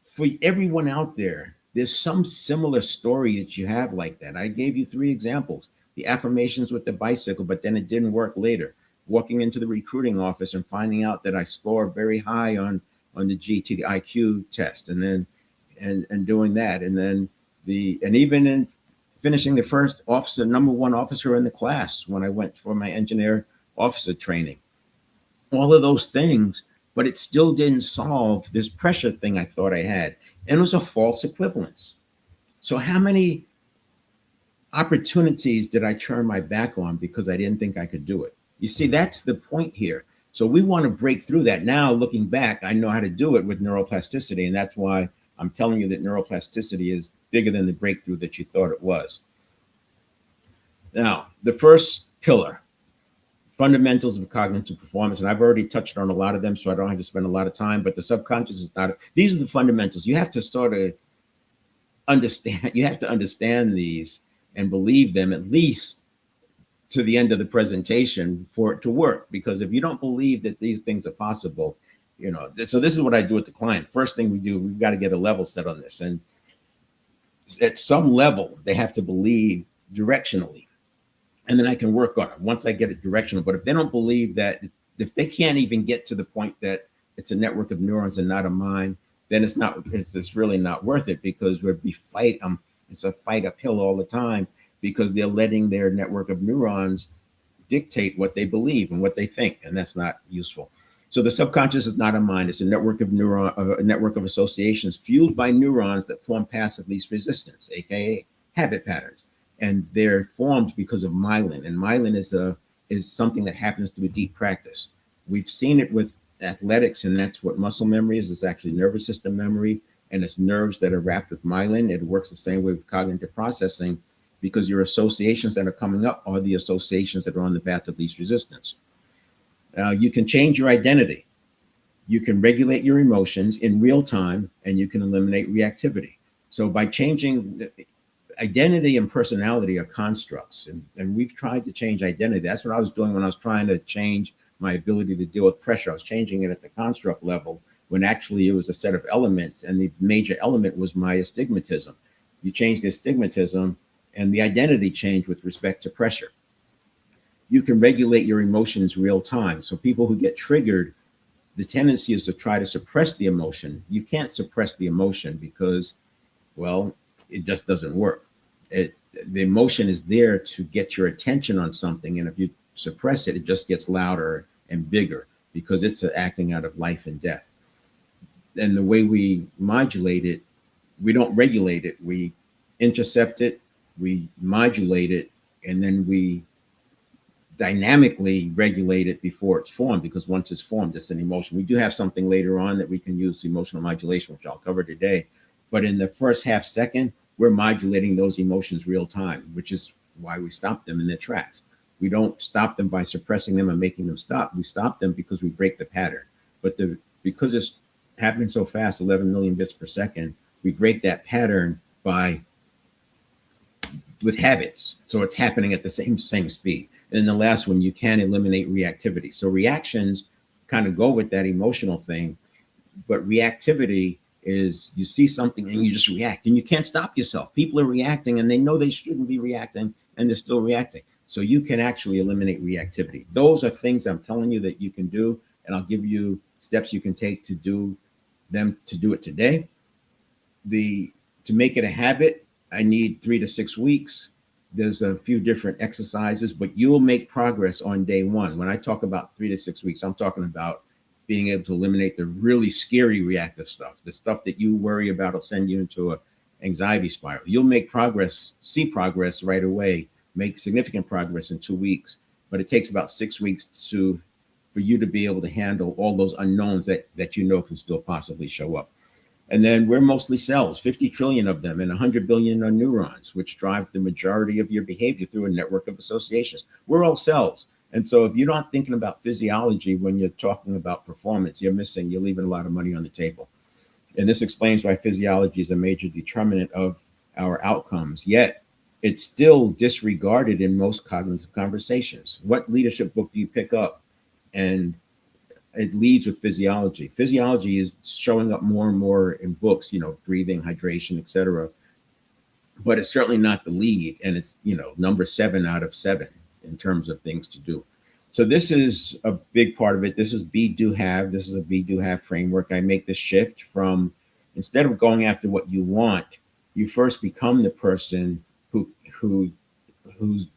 for everyone out there, there's some similar story that you have like that. I gave you 3 examples. The affirmations with the bicycle, but then it didn't work later. Walking into the recruiting office and finding out that I scored very high on the GT, the IQ test, and then and doing that. And then even in finishing the first officer, number 1 officer in the class when I went for my engineer officer training. All of those things, but it still didn't solve this pressure thing I thought I had. And it was a false equivalence. So how many opportunities did I turn my back on because I didn't think I could do it? You see, that's the point here. So we want to break through that. Now, looking back, I know how to do it with neuroplasticity. And that's why I'm telling you that neuroplasticity is bigger than the breakthrough that you thought it was. Now, the first pillar, fundamentals of cognitive performance, and I've already touched on a lot of them, so I don't have to spend a lot of time, but the subconscious is not, these are the fundamentals. You have to sort of understand these and believe them at least to the end of the presentation for it to work. Because if you don't believe that these things are possible, so this is what I do with the client. First thing we do, we've got to get a level set on this. And at some level, they have to believe directionally. And then I can work on it once I get it directional. But if they don't believe that, if they can't even get to the point that it's a network of neurons and not a mind, then it's really not worth it, because it's a fight uphill all the time, because they're letting their network of neurons dictate what they believe and what they think, and that's not useful. So the subconscious is not a mind; it's a network of associations fueled by neurons that form passive least resistance, aka habit patterns, and they're formed because of myelin. And myelin is something that happens through deep practice. We've seen it with athletics, and that's what muscle memory is. It's actually nervous system memory, and it's nerves that are wrapped with myelin. It works the same way with cognitive processing, because your associations that are coming up are the associations that are on the path of least resistance. You can change your identity. You can regulate your emotions in real time, and you can eliminate reactivity. So by changing identity and personality are constructs, and we've tried to change identity. That's what I was doing when I was trying to change my ability to deal with pressure. I was changing it at the construct level when actually it was a set of elements, and the major element was my astigmatism. You change the astigmatism, and the identity changed with respect to pressure. You can regulate your emotions real time. So people who get triggered, the tendency is to try to suppress the emotion. You can't suppress the emotion because, well, it just doesn't work. It, the emotion is there to get your attention on something, and if you suppress it, it just gets louder and bigger because it's acting out of life and death. And the way we modulate it, we don't regulate it. We intercept it, we modulate it, and then we dynamically regulate it before it's formed, because once it's formed, it's an emotion. We do have something later on that we can use emotional modulation, which I'll cover today. But in the first half second, we're modulating those emotions real time, which is why we stop them in their tracks. We don't stop them by suppressing them and making them stop. We stop them because we break the pattern. But because it's happening so fast, 11 million bits per second, we break that pattern by with habits. So it's happening at the same speed. And the last one, you can eliminate reactivity. So reactions kind of go with that emotional thing, but reactivity is you see something and you just react, and you can't stop yourself. People are reacting and they know they shouldn't be reacting, and they're still reacting. So you can actually eliminate reactivity. Those are things I'm telling you that you can do, and I'll give you steps you can take to do it today. To make it a habit, I need 3 to 6 weeks. There's a few different exercises, but you'll make progress on day one. When I talk about 3 to 6 weeks, I'm talking about being able to eliminate the really scary reactive stuff, the stuff that you worry about will send you into a anxiety spiral. You'll make progress, see progress right away, make significant progress in 2 weeks, but it takes about 6 weeks for you to be able to handle all those unknowns that you know can still possibly show up. And then we're mostly cells, 50 trillion of them, and 100 billion are neurons, which drive the majority of your behavior through a network of associations. We're all cells. And so if you're not thinking about physiology when you're talking about performance, you're leaving a lot of money on the table. And this explains why physiology is a major determinant of our outcomes. Yet it's still disregarded in most cognitive conversations. What leadership book do you pick up? And it leads with physiology. Physiology is showing up more and more in books, breathing, hydration, etc. But it's certainly not the lead, and it's number 7 out of 7 in terms of things to do. So this is a big part of it. This is be do have. This is a be do have framework. I make the shift from, instead of going after what you want, you first become the person who's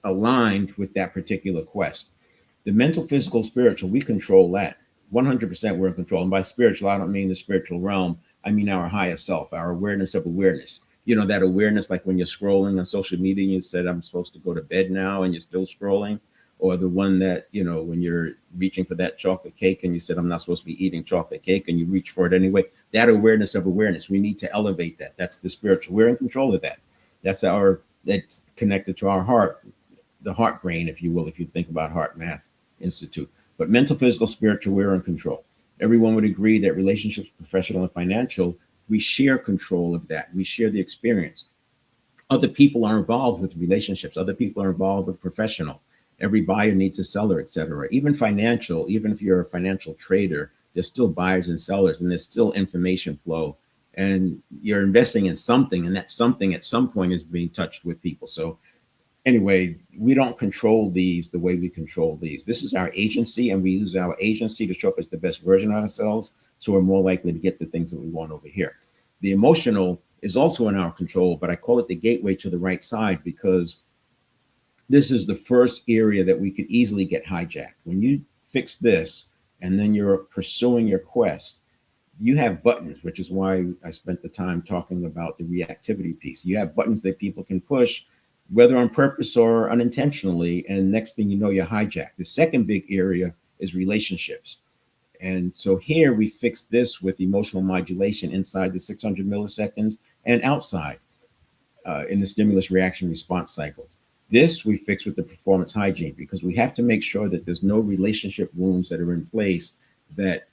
aligned with that particular quest. The mental, physical, spiritual, we control that. 100% we're in control. And by spiritual, I don't mean the spiritual realm. I mean our higher self, our awareness of awareness. That awareness, like when you're scrolling on social media and you said, I'm supposed to go to bed now, and you're still scrolling. Or the one that, when you're reaching for that chocolate cake and you said, I'm not supposed to be eating chocolate cake, and you reach for it anyway. That awareness of awareness, we need to elevate that. That's the spiritual. We're in control of that. That's connected to our heart, the heart brain, if you will, if you think about Heart Math Institute. But mental, physical, spiritual, we're in control. Everyone would agree that relationships, professional and financial, we share control of that. We share the experience. Other people are involved with relationships. Other people are involved with professional. Every buyer needs a seller, etc. Even financial, even if you're a financial trader, there's still buyers and sellers, and there's still information flow. And you're investing in something, and that something at some point is being touched with people. So anyway, we don't control these the way we control these. This is our agency, and we use our agency to show up as the best version of ourselves, so we're more likely to get the things that we want over here. The emotional is also in our control, but I call it the gateway to the right side, because this is the first area that we could easily get hijacked. When you fix this and then you're pursuing your quest, you have buttons, which is why I spent the time talking about the reactivity piece. You have buttons that people can push, whether on purpose or unintentionally, and next thing you know, you're hijacked. The second big area is relationships. And so here we fix this with emotional modulation inside the 600 milliseconds and outside in the stimulus reaction response cycles. This we fix with the performance hygiene, because we have to make sure that there's no relationship wounds that are in place that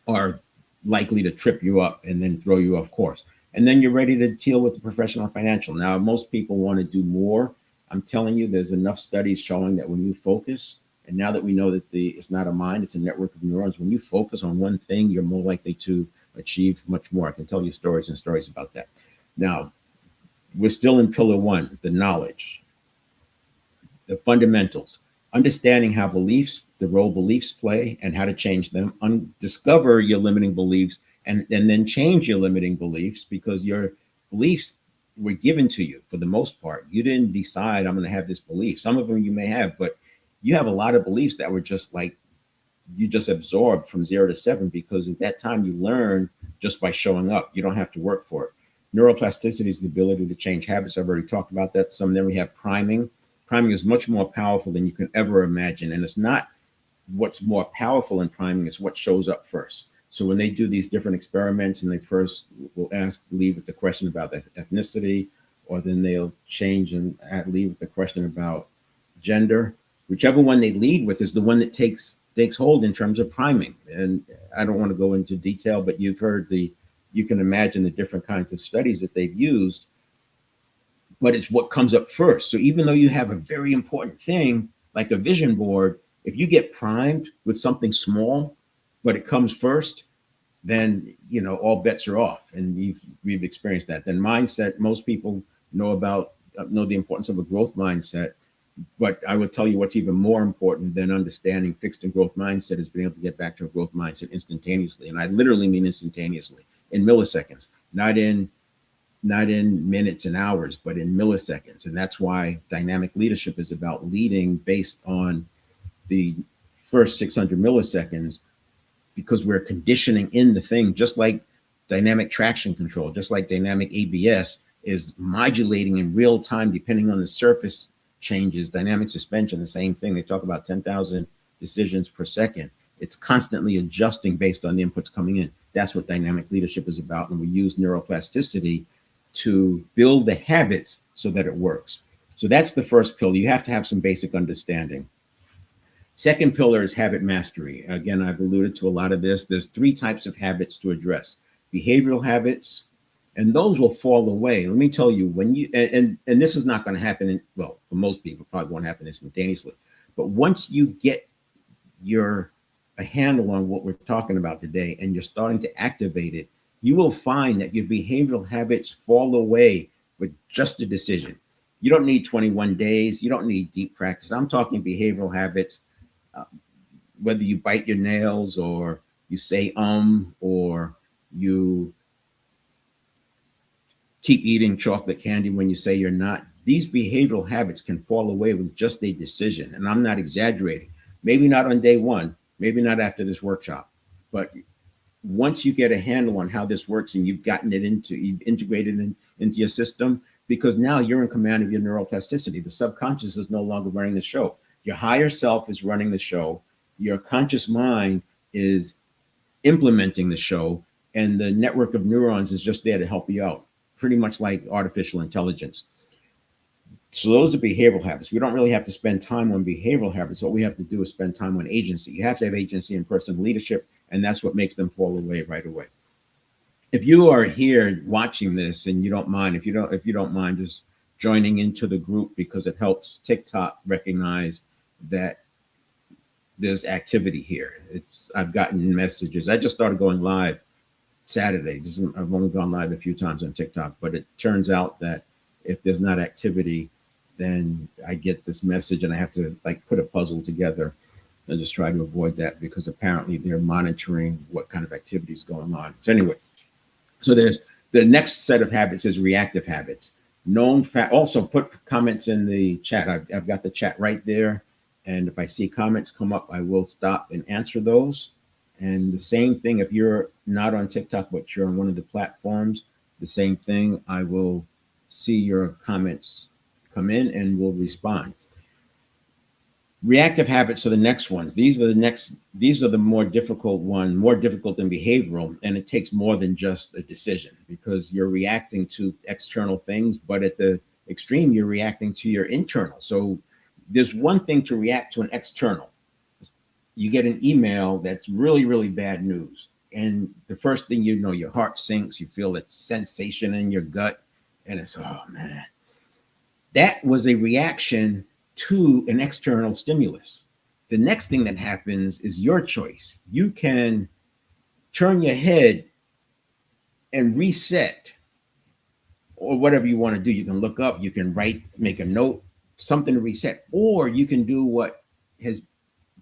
are likely to trip you up and then throw you off course. And then you're ready to deal with the professional financial. Now, most people want to do more. I'm telling you, there's enough studies showing that when you focus, and now that we know that it's not a mind, it's a network of neurons, when you focus on one thing, you're more likely to achieve much more. I can tell you stories and stories about that. Now, we're still in pillar one, the knowledge, the fundamentals, understanding how beliefs, the role beliefs play and how to change them, discover your limiting beliefs, and then change your limiting beliefs, because your beliefs were given to you for the most part. You didn't decide, I'm going to have this belief. Some of them you may have, but you have a lot of beliefs that were just like you just absorbed from 0 to 7, because at that time you learn just by showing up. You don't have to work for it. Neuroplasticity is the ability to change habits. I've already talked about that some. Then we have priming. Priming is much more powerful than you can ever imagine. And it's not what's more powerful in priming, is what shows up first. So when they do these different experiments and they first will leave with the question about ethnicity, or then they'll change and leave with the question about gender, whichever one they lead with is the one that takes hold in terms of priming. And I don't want to go into detail, but you've heard you can imagine the different kinds of studies that they've used, but it's what comes up first. So even though you have a very important thing like a vision board, if you get primed with something small, but it comes first, then all bets are off, and we've experienced that. Then mindset, most people know the importance of a growth mindset, but I would tell you what's even more important than understanding fixed and growth mindset is being able to get back to a growth mindset instantaneously. And I literally mean instantaneously, in milliseconds, not in minutes and hours, but in milliseconds. And that's why dynamic leadership is about leading based on the first 600 milliseconds, because we're conditioning in the thing, just like dynamic traction control, just like dynamic ABS is modulating in real time depending on the surface changes. Dynamic suspension, the same thing. They talk about 10,000 decisions per second. It's constantly adjusting based on the inputs coming in. That's what dynamic leadership is about. And we use neuroplasticity to build the habits so that it works. So that's the first pillar. You have to have some basic understanding. Second pillar is habit mastery. Again, I've alluded to a lot of this. There's 3 types of habits to address. Behavioral habits, and those will fall away. Let me tell you, when you, and this is not going to happen, for most people, probably won't happen instantaneously. But once you get a handle on what we're talking about today, and you're starting to activate it, you will find that your behavioral habits fall away with just a decision. You don't need 21 days. You don't need deep practice. I'm talking behavioral habits. Whether you bite your nails, or you say or you keep eating chocolate candy when you say you're not, these behavioral habits can fall away with just a decision. And I'm not exaggerating. Maybe not on day one, maybe not after this workshop, but once you get a handle on how this works and you've integrated it into your system, because now you're in command of your neuroplasticity. The subconscious is no longer running the show. Your higher self is running the show. Your conscious mind is implementing the show, and the network of neurons is just there to help you out, pretty much like artificial intelligence. So those are behavioral habits. We don't really have to spend time on behavioral habits. What we have to do is spend time on agency. You have to have agency in personal leadership, and that's what makes them fall away right away. If you are here watching this and you don't mind, if you don't mind just joining into the group, because it helps TikTok recognize that there's activity here. I've gotten messages. I just started going live Saturday. I've only gone live a few times on TikTok, but it turns out that if there's not activity, then I get this message and I have to put a puzzle together and just try to avoid that, because apparently they're monitoring what kind of activity is going on. So anyway, so there's the next set of habits is reactive habits. Also put comments in the chat. I've got the chat right there. And if I see comments come up, I will stop and answer those. And the same thing, if you're not on TikTok, but you're on one of the platforms, the same thing, I will see your comments come in and we'll respond. Reactive habits are the next ones. These are the more difficult one, more difficult than behavioral. And it takes more than just a decision, because you're reacting to external things, but at the extreme, you're reacting to your internal. So there's one thing to react to an external. you get an email that's really, really bad news. And the first thing you know, your heart sinks, you feel that sensation in your gut, and it's, oh man. That was a reaction to an external stimulus. The next thing that happens is your choice. You can turn your head and reset, or whatever you want to do. You can look up, you can write, make a note, something to reset, or you can do what has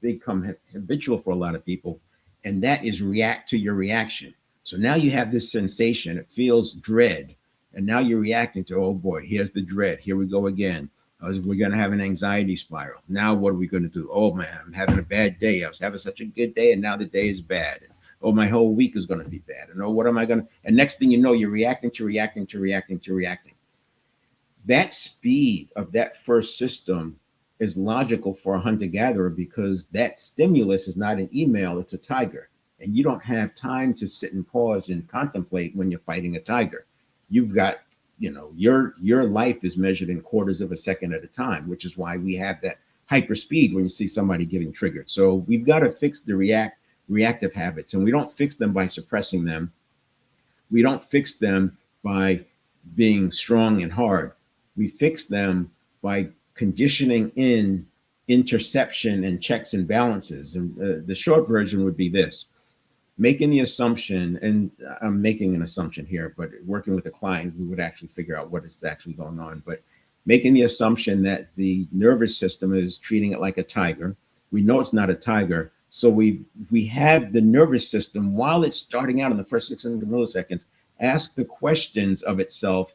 become habitual for a lot of people, and that is react to your reaction. So now you have this sensation, it feels dread, and now you're reacting to, oh boy, here's the dread, here we go again. We're going to have an anxiety spiral. Now what are we going to do? Oh man, I'm having a bad day. I was having such a good day, and now the day is bad. Oh, my whole week is going to be bad. And oh, what am I going to? And next thing you know, you're reacting to reacting to reacting to reacting. That speed of that first system is logical for a hunter gatherer because that stimulus is not an email, it's a tiger. And you don't have time to sit and pause and contemplate when you're fighting a tiger. You've got, your life is measured in quarters of a second at a time, which is why we have that hyper speed when you see somebody getting triggered. So we've got to fix the reactive habits, and we don't fix them by suppressing them. We don't fix them by being strong and hard. We fix them by conditioning in interception and checks and balances. And the short version would be this: making the assumption, and I'm making an assumption here, but working with a client, we would actually figure out what is actually going on. But making the assumption that the nervous system is treating it like a tiger. We know it's not a tiger. So we have the nervous system, while it's starting out in the first 600 milliseconds, ask the questions of itself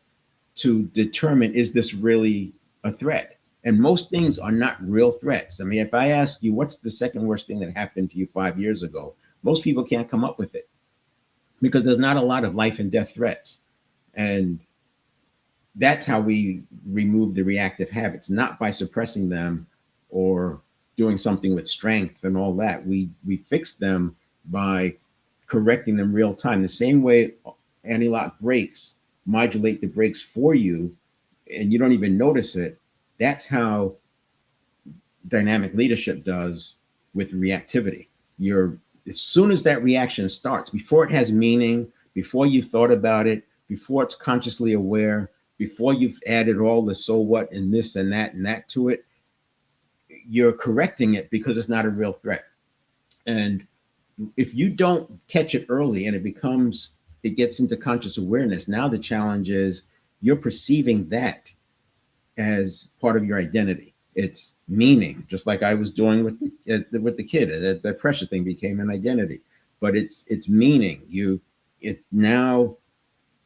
to determine, is this really a threat? And most things are not real threats. I mean, if I ask you, what's the second worst thing that happened to you 5 years ago? Most people can't come up with it because there's not a lot of life and death threats. And that's how we remove the reactive habits, not by suppressing them or doing something with strength and all that. We fix them by correcting them real time. The same way anti-lock brakes modulate the brakes for you and you don't even notice it. That's how dynamic leadership does with reactivity. As soon as that reaction starts, before it has meaning, before you thought about it, before it's consciously aware, before you've added all the so what and this and that to it, you're correcting it because it's not a real threat. And if you don't catch it early and it gets into conscious awareness, now the challenge is you're perceiving that as part of your identity. It's meaning, just like I was doing with the kid. That pressure thing became an identity, but it's meaning. It's now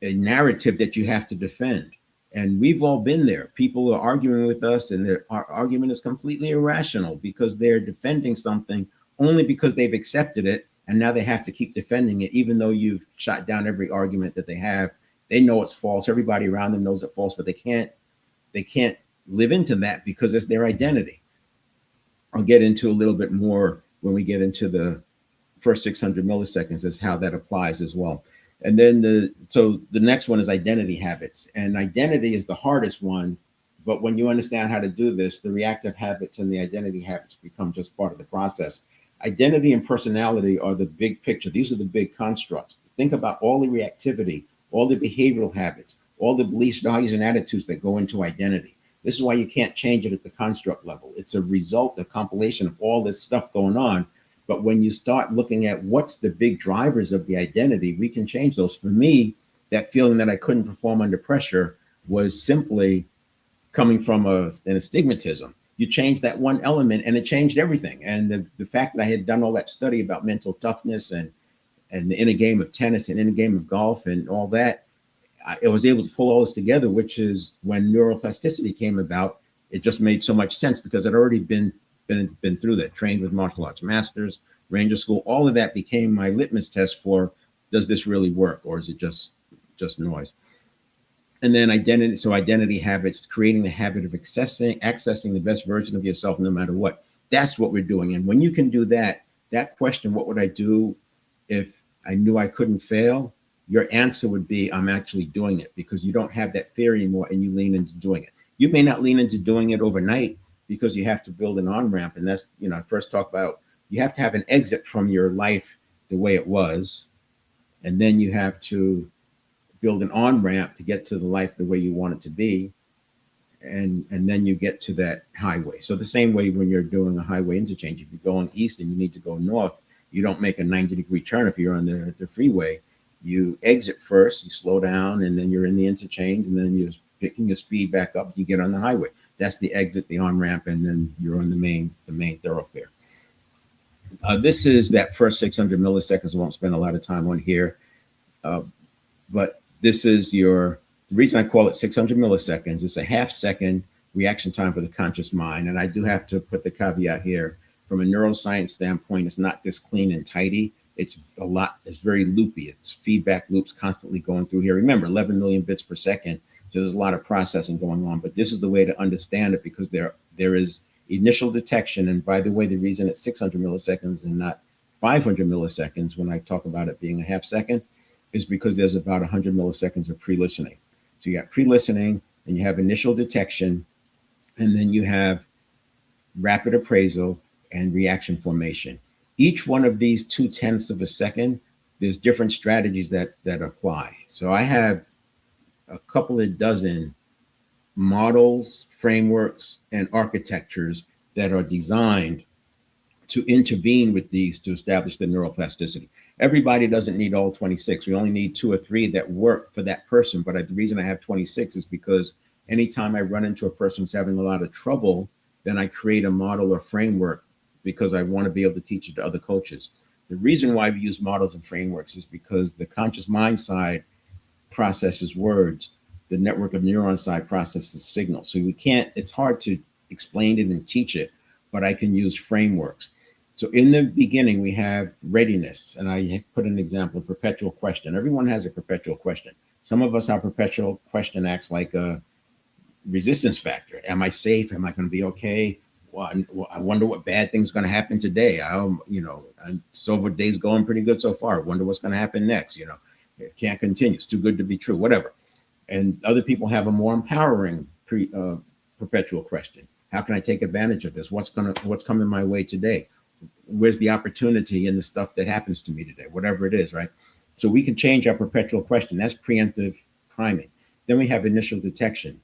a narrative that you have to defend. And we've all been there. People are arguing with us, and our argument is completely irrational because they're defending something only because they've accepted it, and now they have to keep defending it, even though you've shot down every argument that they have. They know it's false. Everybody around them knows it's false, but they can't live into that because it's their identity. I'll get into a little bit more when we get into the first 600 milliseconds as how that applies as well. And then the next one is identity habits. And identity is the hardest one. But when you understand how to do this, the reactive habits and the identity habits become just part of the process. Identity and personality are the big picture. These are the big constructs. Think about all the reactivity, all the behavioral habits, all the beliefs, values, and attitudes that go into identity. This is why you can't change it at the construct level. It's a result, a compilation of all this stuff going on. But when you start looking at what's the big drivers of the identity, we can change those. For me, that feeling that I couldn't perform under pressure was simply coming from an astigmatism. You change that one element and it changed everything. And the fact that I had done all that study about mental toughness and the inner game of tennis and inner game of golf and all that, I was able to pull all this together, which is when neuroplasticity came about. It just made so much sense because I'd already been through that, trained with martial arts masters, ranger school. All of that became my litmus test for, does this really work, or is it just noise? And then identity habits, creating the habit of accessing the best version of yourself no matter what. That's what we're doing. And when you can do that question, what would I do if I knew I couldn't fail? Your answer would be, I'm actually doing it, because you don't have that fear anymore and you lean into doing it. You may not lean into doing it overnight because you have to build an on-ramp. And that's, I first talked about you have to have an exit from your life the way it was, and then you have to build an on ramp to get to the life the way you want it to be, and then you get to that highway. So the same way when you're doing a highway interchange, if you're going east and you need to go north, you don't make a 90-degree turn if you're on the freeway. You exit first, you slow down, and then you're in the interchange, and then you're picking your speed back up. You get on the highway. That's the exit, the on ramp, and then you're on the main thoroughfare. This is that first 600 milliseconds. I won't spend a lot of time on here, uh, but this is the reason I call it 600 milliseconds. It's a half second reaction time for the conscious mind. And I do have to put the caveat here from a neuroscience standpoint, it's not this clean and tidy. It's very loopy. It's feedback loops constantly going through here. Remember, 11 million bits per second. So there's a lot of processing going on, but this is the way to understand it because there is initial detection. And by the way, the reason it's 600 milliseconds and not 500 milliseconds when I talk about it being a half second is because there's about 100 milliseconds of pre-listening. So you got pre-listening and you have initial detection, and then you have rapid appraisal and reaction formation. Each one of these 2/10ths of a second, there's different strategies that apply. So I have a couple of dozen models, frameworks, and architectures that are designed to intervene with these to establish the neuroplasticity. Everybody doesn't need all 26. We only need 2 or 3 that work for that person. But the reason I have 26 is because anytime I run into a person who's having a lot of trouble, then I create a model or framework because I want to be able to teach it to other coaches. The reason why we use models and frameworks is because the conscious mind side processes words, the network of neurons side processes signals. So it's hard to explain it and teach it, but I can use frameworks. So in the beginning, we have readiness, and I put an example, perpetual question. Everyone has a perpetual question. Some of us, our perpetual question acts like a resistance factor. Am I safe? Am I going to be okay? Well, I wonder what bad thing's going to happen today. So day's going pretty good so far. I wonder what's going to happen next. It can't continue. It's too good to be true. Whatever. And other people have a more empowering perpetual question. How can I take advantage of this? What's coming my way today? Where's the opportunity in the stuff that happens to me today? Whatever it is, right? So we can change our perpetual question. That's preemptive priming. Then we have initial detection.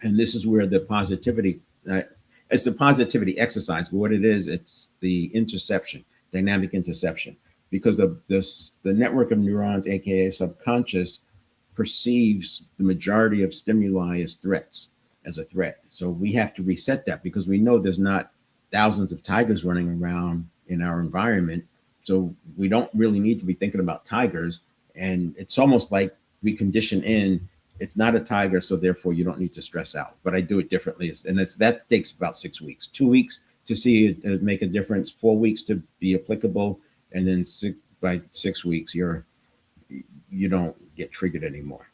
And this is where the positivity, it's the positivity exercise, but what it is, it's the interception, dynamic interception, because the network of neurons, aka subconscious, perceives the majority of stimuli as threats, as a threat. So we have to reset that because we know there's not thousands of tigers running around in our environment. So we don't really need to be thinking about tigers. And it's almost like we condition in, it's not a tiger, so therefore you don't need to stress out. But I do it differently. And that takes about 6 weeks, 2 weeks to see it make a difference, 4 weeks to be applicable. And then by 6 weeks, you don't get triggered anymore.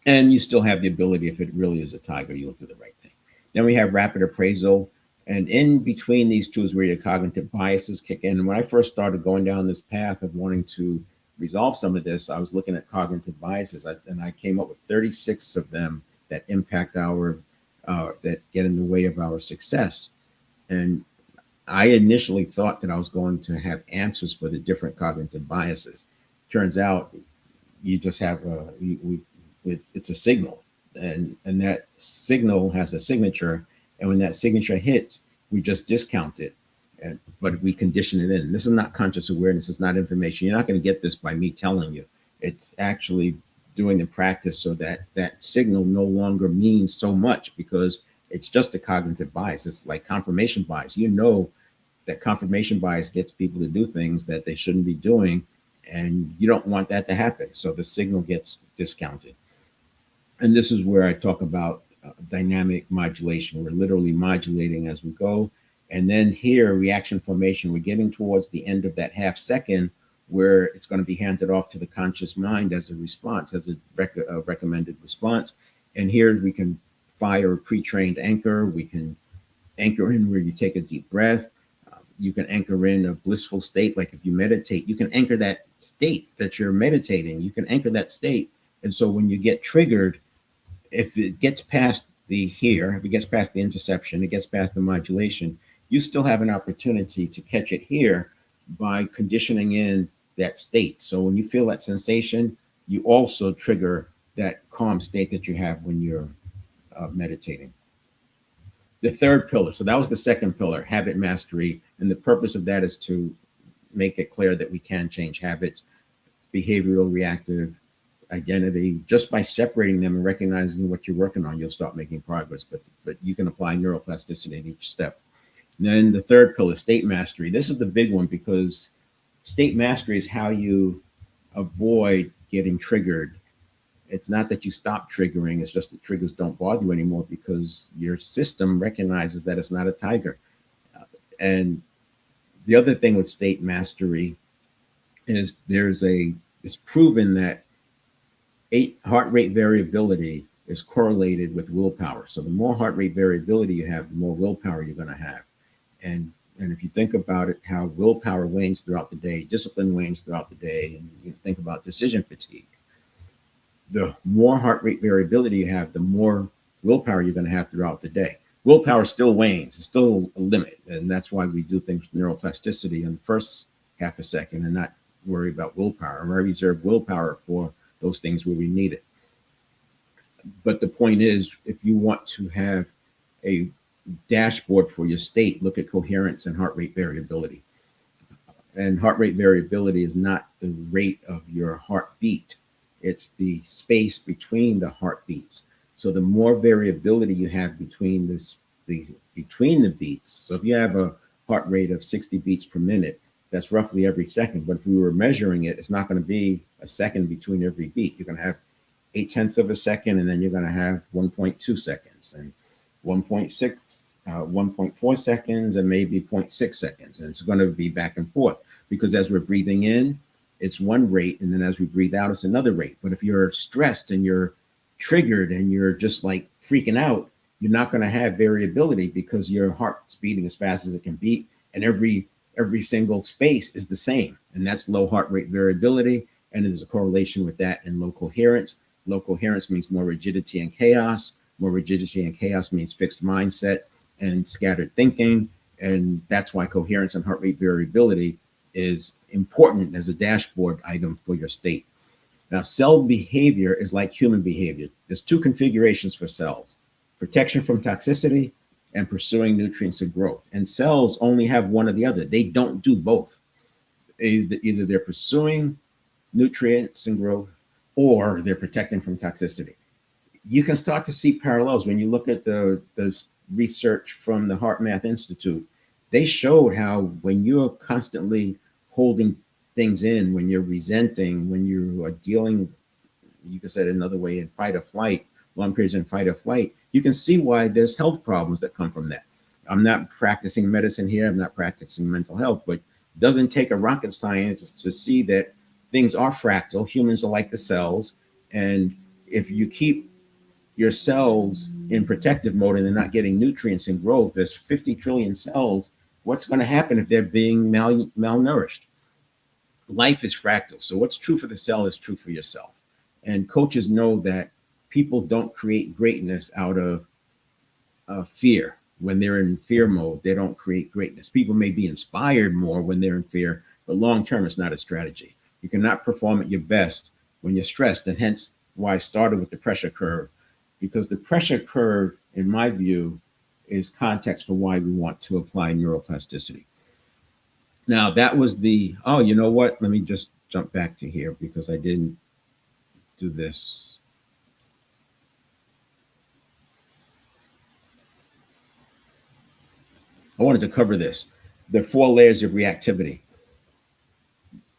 And you still have the ability, if it really is a tiger, you'll do the right thing. Then we have rapid appraisal. And in between these two is where your cognitive biases kick in. And when I first started going down this path of wanting to resolve some of this, I was looking at cognitive biases, and I came up with 36 of them that impact that get in the way of our success. And I initially thought that I was going to have answers for the different cognitive biases. Turns out you just have it's a signal, and that signal has a signature, and when that signature hits, we just discount it, but we condition it in. This is not conscious awareness. It's not information. You're not going to get this by me telling you. It's actually doing the practice so that that signal no longer means so much because it's just a cognitive bias. It's like confirmation bias. That confirmation bias gets people to do things that they shouldn't be doing, and you don't want that to happen. So the signal gets discounted. And this is where I talk about dynamic modulation. We're literally modulating as we go. And then here, reaction formation, we're getting towards the end of that half second where it's going to be handed off to the conscious mind as a response, as a recommended response. And here we can fire a pre-trained anchor. We can anchor in where you take a deep breath. You can anchor in a blissful state, like if you meditate, you can anchor that state that you're meditating. You can anchor that state. And so when you get triggered, if it gets past if it gets past the interception, it gets past the modulation, you still have an opportunity to catch it here by conditioning in that state. So when you feel that sensation, you also trigger that calm state that you have when you're meditating. The third pillar, so that was the second pillar, habit mastery. And the purpose of that is to make it clear that we can change habits, behavioral, reactive, identity. Just by separating them and recognizing what you're working on, you'll start making progress. But you can apply neuroplasticity in each step. And then the third pillar, state mastery. This is the big one because state mastery is how you avoid getting triggered. It's not that you stop triggering, it's just the triggers don't bother you anymore because your system recognizes that it's not a tiger. And the other thing with state mastery is it's proven that heart rate variability is correlated with willpower. So the more heart rate variability you have, the more willpower you're going to have. And if you think about it, how willpower wanes throughout the day, discipline wanes throughout the day, and you think about decision fatigue, the more heart rate variability you have, the more willpower you're going to have throughout the day. Willpower still wanes, it's still a limit. And that's why we do things with neuroplasticity in the first half a second and not worry about willpower. Or reserve willpower for those things where we need it. But the point is, if you want to have a dashboard for your state, look at coherence and heart rate variability. And heart rate variability is not the rate of your heartbeat, it's the space between the heartbeats. So the more variability you have between the beats. So if you have a heart rate of 60 beats per minute, that's roughly every second. But if we were measuring it, it's not going to be a second between every beat. You're going to have 0.8 of a second, and then you're going to have 1.2 seconds, and 1.6, 1.4 seconds, and maybe 0.6 seconds. And it's going to be back and forth because as we're breathing in, it's one rate, and then as we breathe out, it's another rate. But if you're stressed and you're triggered and you're just like freaking out, you're not going to have variability because your heart's beating as fast as it can beat, and every single space is the same. And that's low heart rate variability, and there's a correlation with that in low coherence. Low coherence means more rigidity and chaos. More rigidity and chaos means fixed mindset and scattered thinking. And that's why coherence and heart rate variability is important as a dashboard item for your state. Now, cell behavior is like human behavior. There's two configurations for cells: protection from toxicity and pursuing nutrients and growth. And cells only have one or the other. They don't do both. Either they're pursuing nutrients and growth or they're protecting from toxicity. You can start to see parallels when you look at the research from the Heart Math Institute. They showed how when you're constantly holding things in, when you're resenting, when you are dealing, you could say it another way, in fight or flight, long periods in fight or flight, you can see why there's health problems that come from that. I'm not practicing medicine here, I'm not practicing mental health, but it doesn't take a rocket scientist to see that things are fractal. Humans are like the cells. And if you keep your cells in protective mode and they're not getting nutrients and growth, there's 50 trillion cells. What's going to happen if they're being malnourished? Life is fractal. So what's true for the cell is true for yourself. And coaches know that people don't create greatness out of fear. When they're in fear mode, they don't create greatness. People may be inspired more when they're in fear, but long term, it's not a strategy. You cannot perform at your best when you're stressed, and hence why I started with the pressure curve, because the pressure curve, in my view, is context for why we want to apply neuroplasticity. Now, that was oh, you know what? Let me just jump back to here because I didn't do this. I wanted to cover this. The 4 layers of reactivity.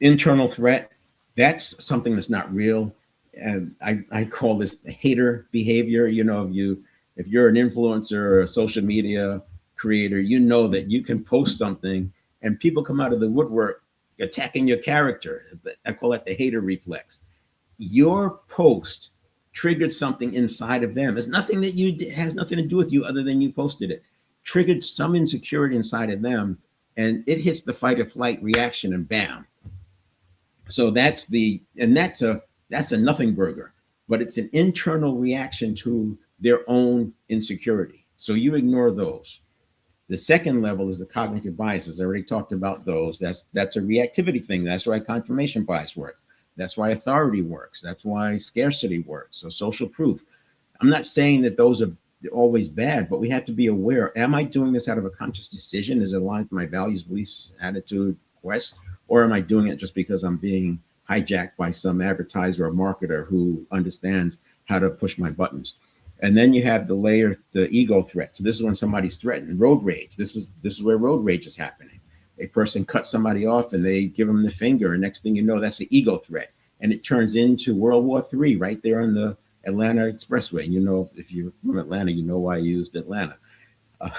Internal threat, that's something that's not real. And I call this the hater behavior. You know, if you're an influencer or a social media creator, you know that you can post something and people come out of the woodwork attacking your character. I call that the hater reflex. Your post triggered something inside of them. It's nothing that you did, has nothing to do with you other than you posted it. Triggered some insecurity inside of them, and it hits the fight or flight reaction, and bam. So that's a nothing burger, but it's an internal reaction to their own insecurity. So you ignore those. The second level is the cognitive biases. I already talked about those. That's a reactivity thing. That's why confirmation bias works. That's why authority works. That's why scarcity works. So social proof. I'm not saying that those are always bad, but we have to be aware. Am I doing this out of a conscious decision? Is it aligned with my values, beliefs, attitude, quest? Or am I doing it just because I'm being hijacked by some advertiser or marketer who understands how to push my buttons? And then you have the layer, the ego threat. So this is when somebody's threatened. Road rage. This is where road rage is happening. A person cuts somebody off and they give them the finger, and next thing you know, that's the ego threat, and it turns into World War III right there on the Atlanta Expressway. You know, if you're from Atlanta, you know why I used Atlanta. Uh,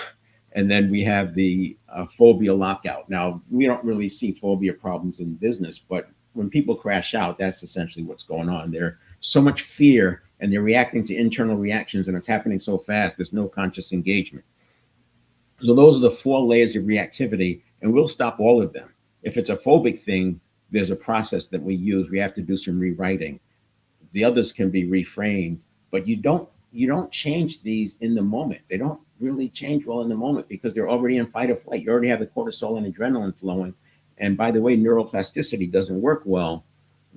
and then we have the phobia lockout. Now, we don't really see phobia problems in business, but when people crash out, that's essentially what's going on. There's so much fear and they're reacting to internal reactions, and it's happening so fast, there's no conscious engagement. So those are the four layers of reactivity, and we'll stop all of them. If it's a phobic thing, there's a process that we use. We have to do some rewriting. The others can be reframed, but you don't change these in the moment. They don't really change well in the moment because they're already in fight or flight. You already have the cortisol and adrenaline flowing. And by the way, neuroplasticity doesn't work well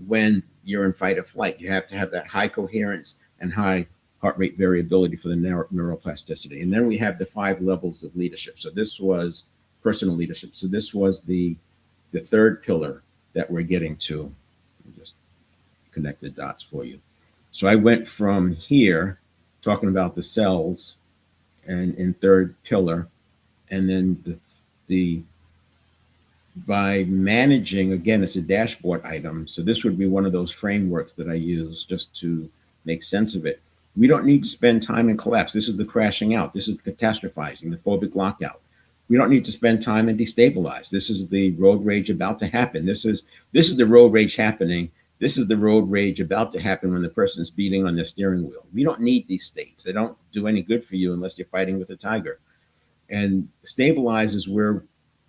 when you're in fight or flight. You have to have that high coherence and high heart rate variability for the neuroplasticity. And then we have the 5 levels of leadership. So this was personal leadership. So this was the third pillar that we're getting to. Just connect the dots for you. So I went from here talking about the cells and in third pillar, and then the by managing, again, it's a dashboard item. So this would be one of those frameworks that I use just to make sense of it. We don't need to spend time in collapse. This is the crashing out. This is catastrophizing, the phobic lockout. We don't need to spend time and destabilize. This is the road rage about to happen. This is the road rage happening. This is the road rage about to happen when the person's beating on the steering wheel. We don't need these states. They don't do any good for you unless you're fighting with a tiger. And stabilize is where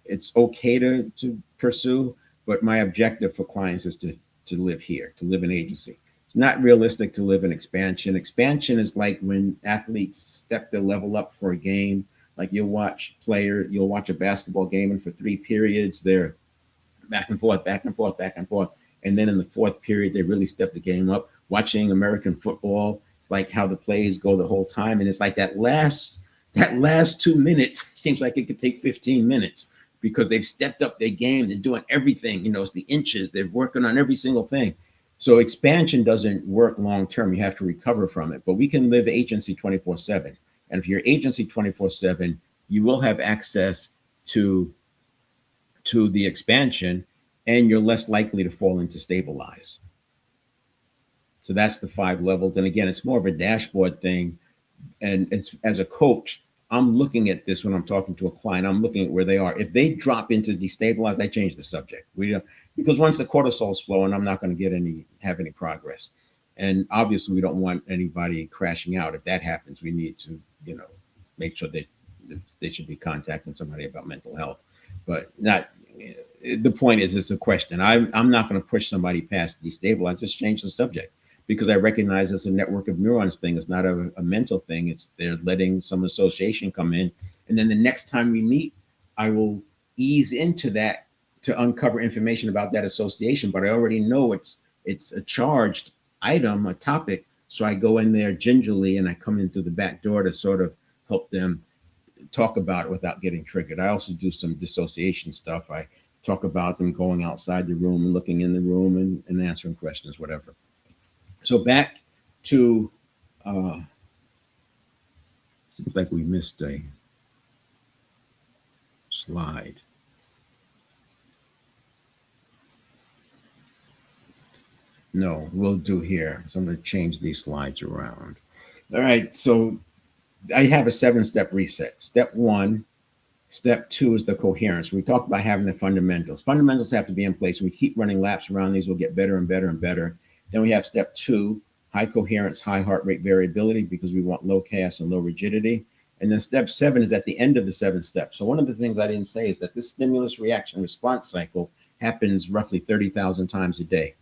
it's okay to pursue, but my objective for clients is to live here, to live in agency. It's not realistic to live in expansion. Expansion is like when athletes step their level up for a game. Like you'll watch a basketball game, and for 3 periods, they're back and forth, back and forth, back and forth. And then in the 4th period, they really step the game up. Watching American football, it's like how the plays go the whole time. And it's like that last 2 minutes seems like it could take 15 minutes because they've stepped up their game. They're doing everything. You know, it's the inches. They're working on every single thing. So expansion doesn't work long term. You have to recover from it. But we can live agency 24/7. And if you're agency 24/7, you will have access to the expansion, and you're less likely to fall into stabilize. So that's the 5 levels. And again, it's more of a dashboard thing. And it's, as a coach, I'm looking at this when I'm talking to a client. I'm looking at where they are. If they drop into destabilize, I change the subject. Because once the cortisol is flowing, I'm not going to have any progress. And obviously, we don't want anybody crashing out. If that happens, we need to, make sure they should be contacting somebody about mental health. But not. The point is, it's a question. I'm not going to push somebody past destabilize. Just change the subject because I recognize it's a network of neurons thing. It's not a mental thing. It's they're letting some association come in, and then the next time we meet, I will ease into that to uncover information about that association. But I already know it's a charged item, a topic. So I go in there gingerly and I come in through the back door to sort of help them talk about it without getting triggered. I also do some dissociation stuff. I talk about them going outside the room and looking in the room and answering questions, whatever. So back to, seems like we missed a slide. No, we'll do here. So I'm going to change these slides around. All right, so I have a 7-step reset. Step 1, Step 2 is the coherence. We talked about having the fundamentals. Fundamentals have to be in place. We keep running laps around these. We'll get better and better and better. Then we have step 2, high coherence, high heart rate variability, because we want low chaos and low rigidity. And then step 7 is at the end of the 7 steps. So one of the things I didn't say is that this stimulus reaction response cycle happens roughly 30,000 times a day.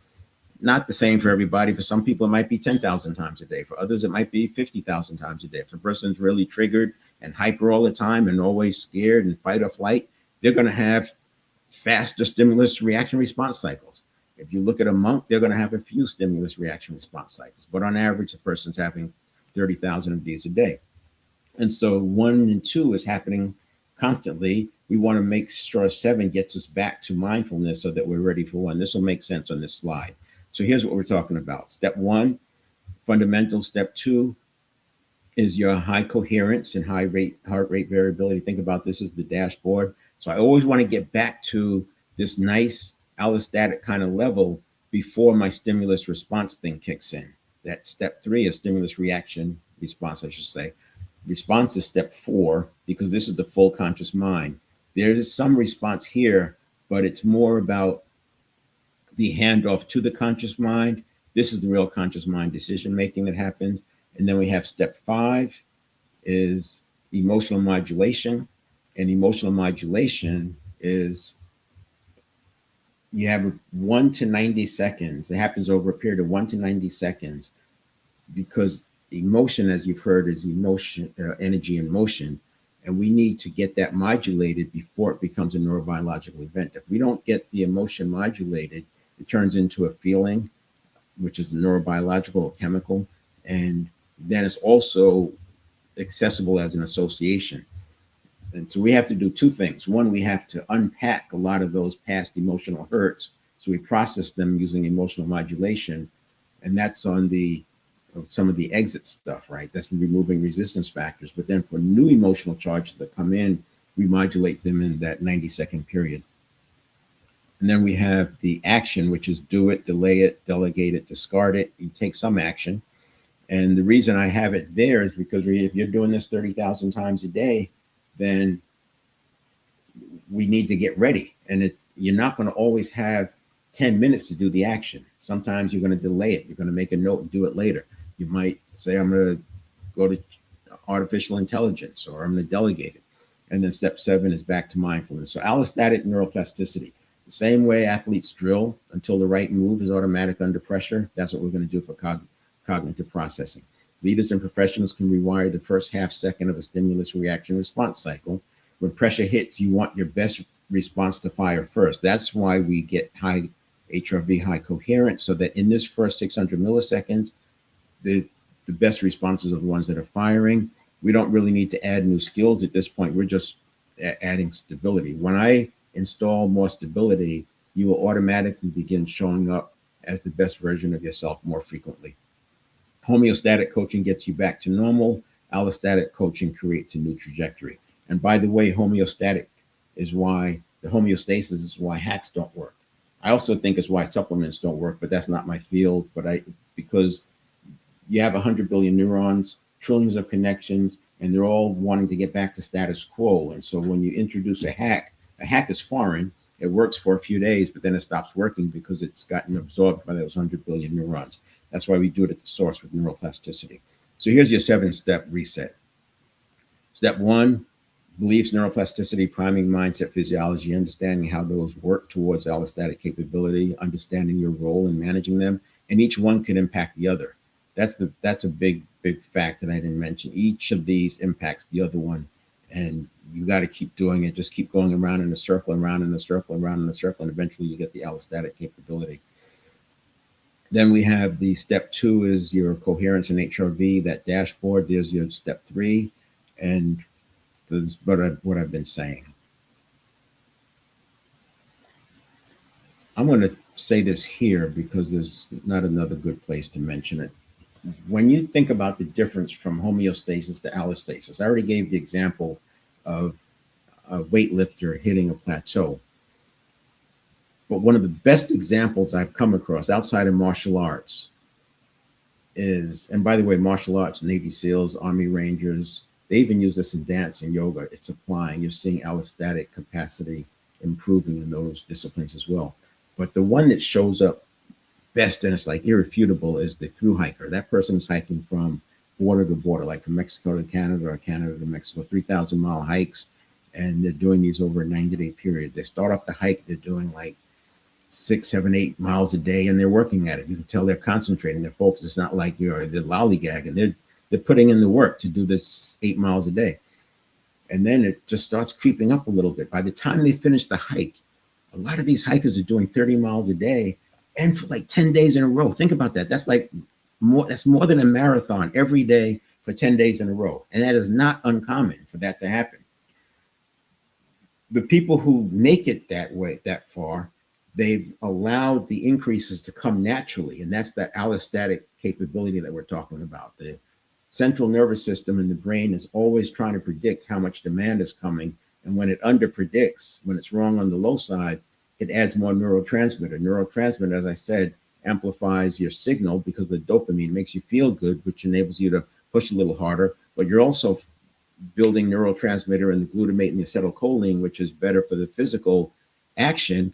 Not the same for everybody. For some people, it might be 10,000 times a day. For others, it might be 50,000 times a day. If a person's really triggered and hyper all the time and always scared and fight or flight, they're going to have faster stimulus reaction response cycles. If you look at a monk, they're going to have a few stimulus reaction response cycles, but on average, the person's having 30,000 of these a day. And so 1 and 2 is happening constantly. We want to make sure 7 gets us back to mindfulness so that we're ready for 1. This will make sense on this slide. So here's what we're talking about. Step 1, fundamental. Step 2 is your high coherence and heart rate variability. Think about this as the dashboard. So I always want to get back to this nice allostatic kind of level before my stimulus response thing kicks in. That step 3 is stimulus reaction response, I should say. Response is step 4 because this is the full conscious mind. There is some response here, but it's more about the handoff to the conscious mind. This is the real conscious mind decision making that happens. And then we have step 5 is emotional modulation. And emotional modulation is you have 1 to 90 seconds. It happens over a period of 1 to 90 seconds because emotion, as you've heard, is emotion, energy in motion. And we need to get that modulated before it becomes a neurobiological event. If we don't get the emotion modulated, it turns into a feeling, which is a neurobiological or chemical. And then it's also accessible as an association. And so we have to do 2 things. One, we have to unpack a lot of those past emotional hurts. So we process them using emotional modulation. And that's on some of the exit stuff, right? That's removing resistance factors. But then for new emotional charges that come in, we modulate them in that 90-second period. And then we have the action, which is do it, delay it, delegate it, discard it. You take some action. And the reason I have it there is because if you're doing this 30,000 times a day, then we need to get ready. And you're not going to always have 10 minutes to do the action. Sometimes you're going to delay it. You're going to make a note and do it later. You might say, I'm going to go to artificial intelligence, or I'm going to delegate it. And then step 7 is back to mindfulness. So allostatic neuroplasticity, the same way athletes drill until the right move is automatic under pressure. That's what we're going to do for cognitive processing. Leaders and professionals can rewire the first half second of a stimulus reaction response cycle. When pressure hits, you want your best response to fire first. That's why we get high HRV, high coherence, so that in this first 600 milliseconds, the best responses are the ones that are firing. We don't really need to add new skills at this point. We're just adding stability. When I install more stability, you will automatically begin showing up as the best version of yourself more frequently. Homeostatic coaching gets you back to normal. Allostatic coaching creates a new trajectory. And by the way, homeostatic is why the homeostasis is why hacks don't work. I also think it's why supplements don't work, but that's not my field. But because you have 100 billion neurons, trillions of connections, and they're all wanting to get back to status quo. And so when you introduce a hack is foreign. It works for a few days, but then it stops working because it's gotten absorbed by those 100 billion neurons. That's why we do it at the source with neuroplasticity. So here's your 7-step reset. Step 1, beliefs, neuroplasticity, priming, mindset, physiology, understanding how those work towards allostatic capability, understanding your role in managing them, and each one can impact the other. That's a big fact that I didn't mention. Each of these impacts the other one, and you got to keep doing it. Just keep going around in a circle, around in a circle, around in a circle, and eventually you get the allostatic capability. Then we have the step 2 is your coherence and HRV, that dashboard. There's your step 3, and that's what I've been saying. I'm going to say this here because there's not another good place to mention it. When you think about the difference from homeostasis to allostasis, I already gave the example of a weightlifter hitting a plateau. But one of the best examples I've come across outside of martial arts is, and by the way, martial arts, Navy SEALs, Army Rangers, they even use this in dance and yoga. It's applying. You're seeing allostatic capacity improving in those disciplines as well. But the one that shows up best and it's like irrefutable is the through hiker. That person is hiking from border to border, like from Mexico to Canada or Canada to Mexico, 3,000-mile hikes. And they're doing these over a 90-day period. They start off the hike, they're doing like 6, 7, 8 miles a day, and they're working at it. You can tell they're concentrating, they're focused. It's not like they're lollygagging. They're putting in the work to do this 8 miles a day. And then it just starts creeping up a little bit. By the time they finish the hike, a lot of these hikers are doing 30 miles a day and for like 10 days in a row. Think about that. That's more than a marathon every day for 10 days in a row. And that is not uncommon for that to happen. The people who make it that way, that far, they've allowed the increases to come naturally. And that's that allostatic capability that we're talking about. The central nervous system in the brain is always trying to predict how much demand is coming. And when it underpredicts, when it's wrong on the low side, it adds more neurotransmitter. Neurotransmitter, as I said, amplifies your signal because the dopamine makes you feel good, which enables you to push a little harder. But you're also building neurotransmitter in the glutamate and the acetylcholine, which is better for the physical action,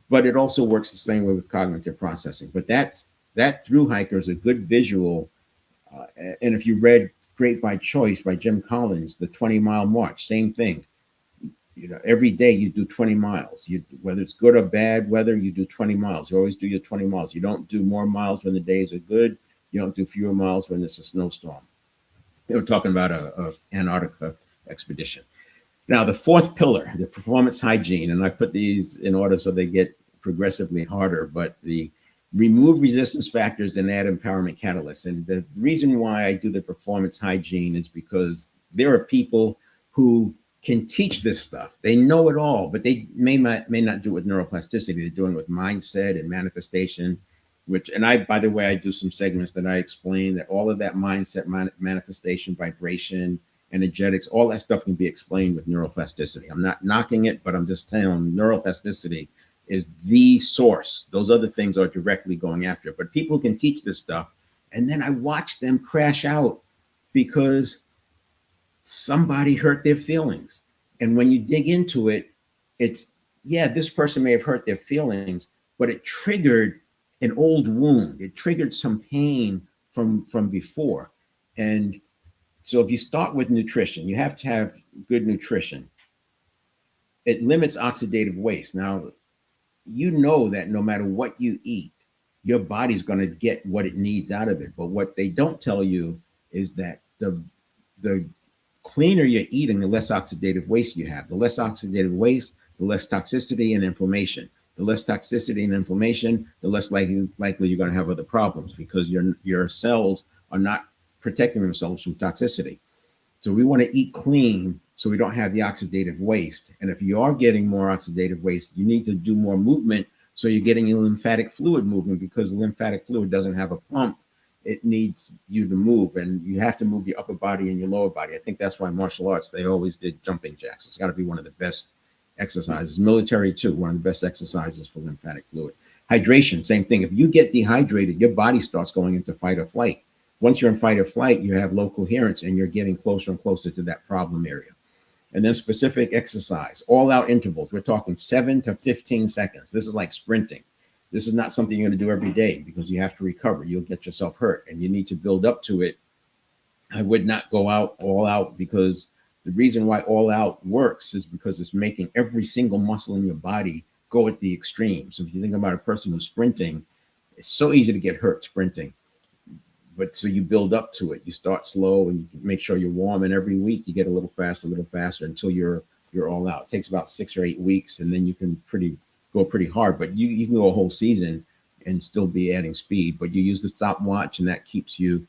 but it also works the same way with cognitive processing. But that through hiker is a good visual. And if you read Great by Choice by Jim Collins, the 20-mile march, same thing. Every day you do 20 miles. Whether it's good or bad weather, you do 20 miles. You always do your 20 miles. You don't do more miles when the days are good. You don't do fewer miles when it's a snowstorm. They were talking about a Antarctica expedition. Now, the fourth pillar, the performance hygiene, and I put these in order so they get progressively harder, but the remove resistance factors and add empowerment catalysts. And the reason why I do the performance hygiene is because there are people who can teach this stuff. They know it all, but they may not do it with neuroplasticity. They're doing it with mindset and manifestation, and by the way, I do some segments that I explain that all of that mindset, manifestation, vibration, energetics, all that stuff can be explained with neuroplasticity. I'm not knocking it, but I'm just telling them neuroplasticity is the source. Those other things are directly going after it. But people can teach this stuff. And then I watch them crash out because somebody hurt their feelings. And when you dig into it, this person may have hurt their feelings, but it triggered an old wound. It triggered some pain from before. And so if you start with nutrition, you have to have good nutrition. It limits oxidative waste. Now, you know that no matter what you eat, your body's going to get what it needs out of it. But what they don't tell you is that the cleaner you're eating, the less oxidative waste you have. The less oxidative waste, the less toxicity and inflammation. The less toxicity and inflammation, the less likely you're going to have other problems because your cells are not protecting themselves from toxicity. So we want to eat clean so we don't have the oxidative waste. And if you are getting more oxidative waste, you need to do more movement so you're getting a lymphatic fluid movement because the lymphatic fluid doesn't have a pump. It needs you to move, and you have to move your upper body and your lower body. I think that's why martial arts, they always did jumping jacks. It's got to be one of the best exercises. Military too, one of the best exercises for lymphatic fluid. Hydration, same thing. If you get dehydrated, your body starts going into fight or flight. Once you're in fight or flight, you have low coherence and you're getting closer and closer to that problem area. And then specific exercise, all out intervals. We're talking 7 to 15 seconds. This is like sprinting. This is not something you're going to do every day because you have to recover. You'll get yourself hurt and you need to build up to it. I would not go out all out because the reason why all out works is because it's making every single muscle in your body go at the extreme. So if you think about a person who's sprinting, it's so easy to get hurt sprinting. But so you build up to it. You start slow and you make sure you're warm. And every week you get a little faster until you're all out. It takes about 6 or 8 weeks, and then you can go pretty hard. But you can go a whole season and still be adding speed. But you use the stopwatch, and that keeps you,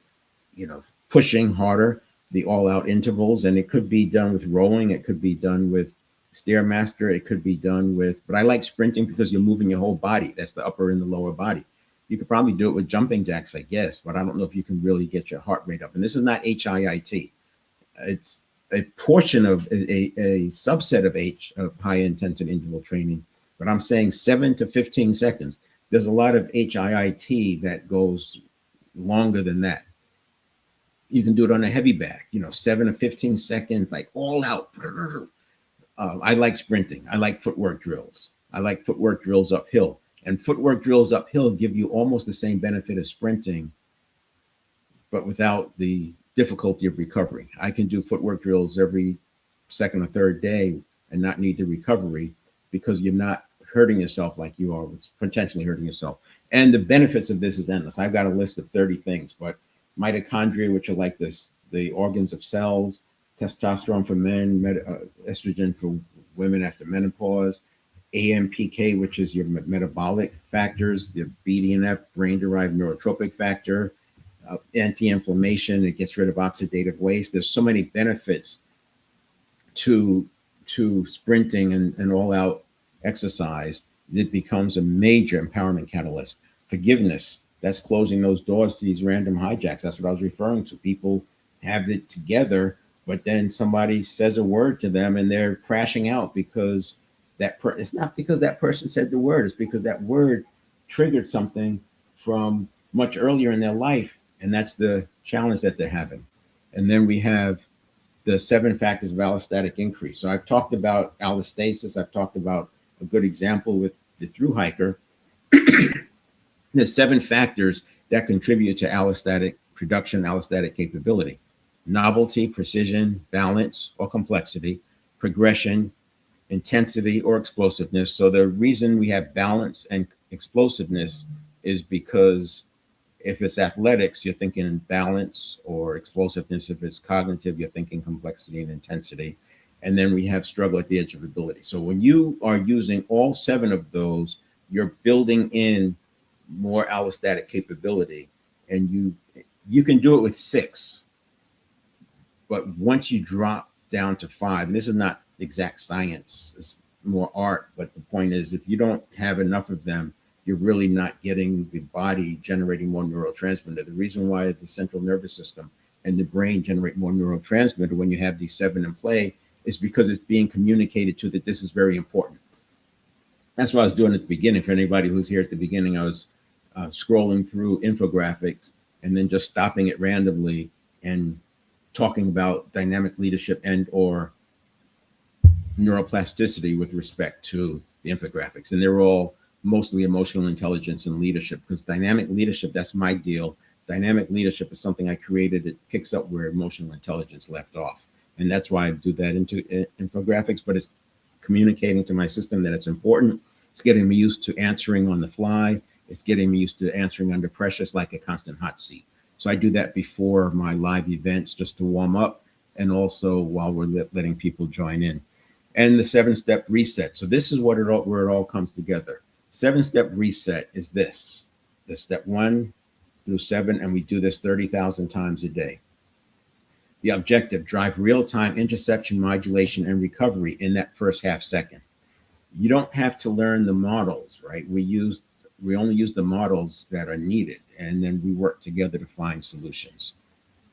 pushing harder. The all-out intervals, and it could be done with rowing. It could be done with Stairmaster. It could be done with. But I like sprinting because you're moving your whole body. That's the upper and the lower body. You could probably do it with jumping jacks, I guess, but I don't know if you can really get your heart rate up. And this is not HIIT. It's a portion of a subset of high intensity interval training, but I'm saying 7 to 15 seconds. There's a lot of HIIT that goes longer than that. You can do it on a heavy bag, 7 to 15 seconds, like all out. I like sprinting. I like footwork drills. I like footwork drills uphill. And footwork drills uphill give you almost the same benefit as sprinting, but without the difficulty of recovery. I can do footwork drills every second or third day and not need the recovery because you're not hurting yourself like you are potentially hurting yourself. And the benefits of this is endless. I've got a list of 30 things, but mitochondria, which are like the organs of cells, testosterone for men, estrogen for women after menopause, AMPK, which is your metabolic factors, the BDNF, brain-derived neurotropic factor, anti-inflammation. It gets rid of oxidative waste. There's so many benefits to sprinting and all-out exercise. It becomes a major empowerment catalyst. Forgiveness, that's closing those doors to these random hijacks. That's what I was referring to. People have it together, but then somebody says a word to them and they're crashing out because it's not because that person said the word, it's because that word triggered something from much earlier in their life, and that's the challenge that they're having. And then we have the 7 factors of allostatic increase. So I've talked about allostasis. I've talked about a good example with the through hiker. There's 7 factors that contribute to allostatic production, allostatic capability: novelty, precision, balance or complexity, progression, intensity or explosiveness. So the reason we have balance and explosiveness is because if it's athletics, you're thinking balance, or explosiveness. If it's cognitive, you're thinking complexity and intensity. And then we have struggle at the edge of ability. So when you are using all 7 of those, you're building in more allostatic capability. And you can do it with 6, but once you drop down to 5, and this is not exact science, it's more art, but the point is, if you don't have enough of them, you're really not getting the body generating more neurotransmitter. The reason why the central nervous system and the brain generate more neurotransmitter when you have these 7 in play is because it's being communicated to that this is very important. That's what I was doing at the beginning. For anybody who's here at the beginning, I was scrolling through infographics and then just stopping it randomly and talking about dynamic leadership and or neuroplasticity with respect to the infographics. And they're all mostly emotional intelligence and leadership, because dynamic leadership, that's my deal. Dynamic leadership is something I created. It picks up where emotional intelligence left off. And that's why I do that into infographics, but it's communicating to my system that it's important. It's getting me used to answering on the fly. It's getting me used to answering under pressure. It's like a constant hot seat. So I do that before my live events just to warm up, and also while we're letting people join in. And the 7-step reset. So this is where it all comes together. 7-step reset is this: the step 1 through 7, and we do this 30,000 times a day. The objective: drive real-time interception, modulation, and recovery in that first half second. You don't have to learn the models, right? We only use the models that are needed, and then we work together to find solutions.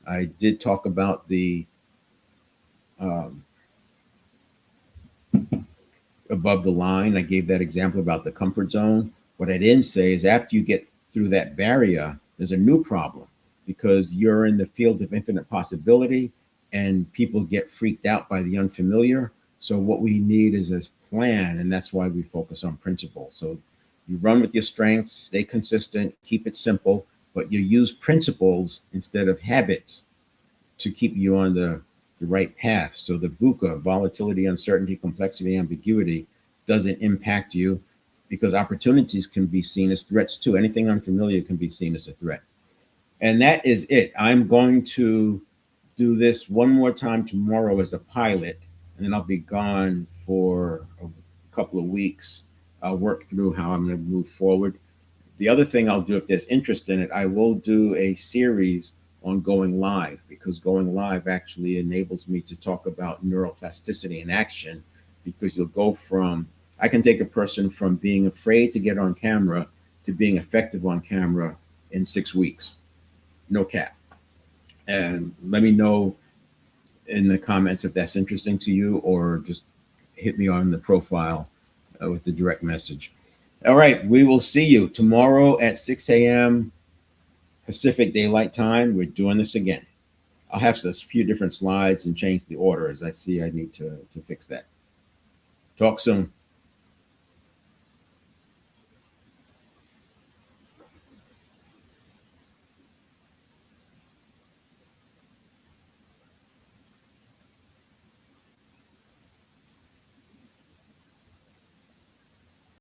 I did talk about the above the line. I gave that example about the comfort zone. What I didn't say is after you get through that barrier, there's a new problem, because you're in the field of infinite possibility and people get freaked out by the unfamiliar. So what we need is a plan, and that's why we focus on principles. So you run with your strengths, stay consistent, keep it simple, but you use principles instead of habits to keep you on the right path. So the VUCA, volatility, uncertainty, complexity, ambiguity, doesn't impact you, because opportunities can be seen as threats too. Anything unfamiliar can be seen as a threat. And that is it. I'm going to do this one more time tomorrow as a pilot, and then I'll be gone for a couple of weeks. I'll work through how I'm going to move forward. The other thing I'll do, if there's interest in it, I will do a series on going live, because going live actually enables me to talk about neuroplasticity in action, because you'll go from, I can take a person from being afraid to get on camera to being effective on camera in 6 weeks. No cap. And let me know in the comments if that's interesting to you, or just hit me on the profile with the direct message. All right, we will see you tomorrow at 6 a.m. Pacific Daylight Time. We're doing this again. I'll have a few different slides and change the order as I see I need to fix that. Talk soon.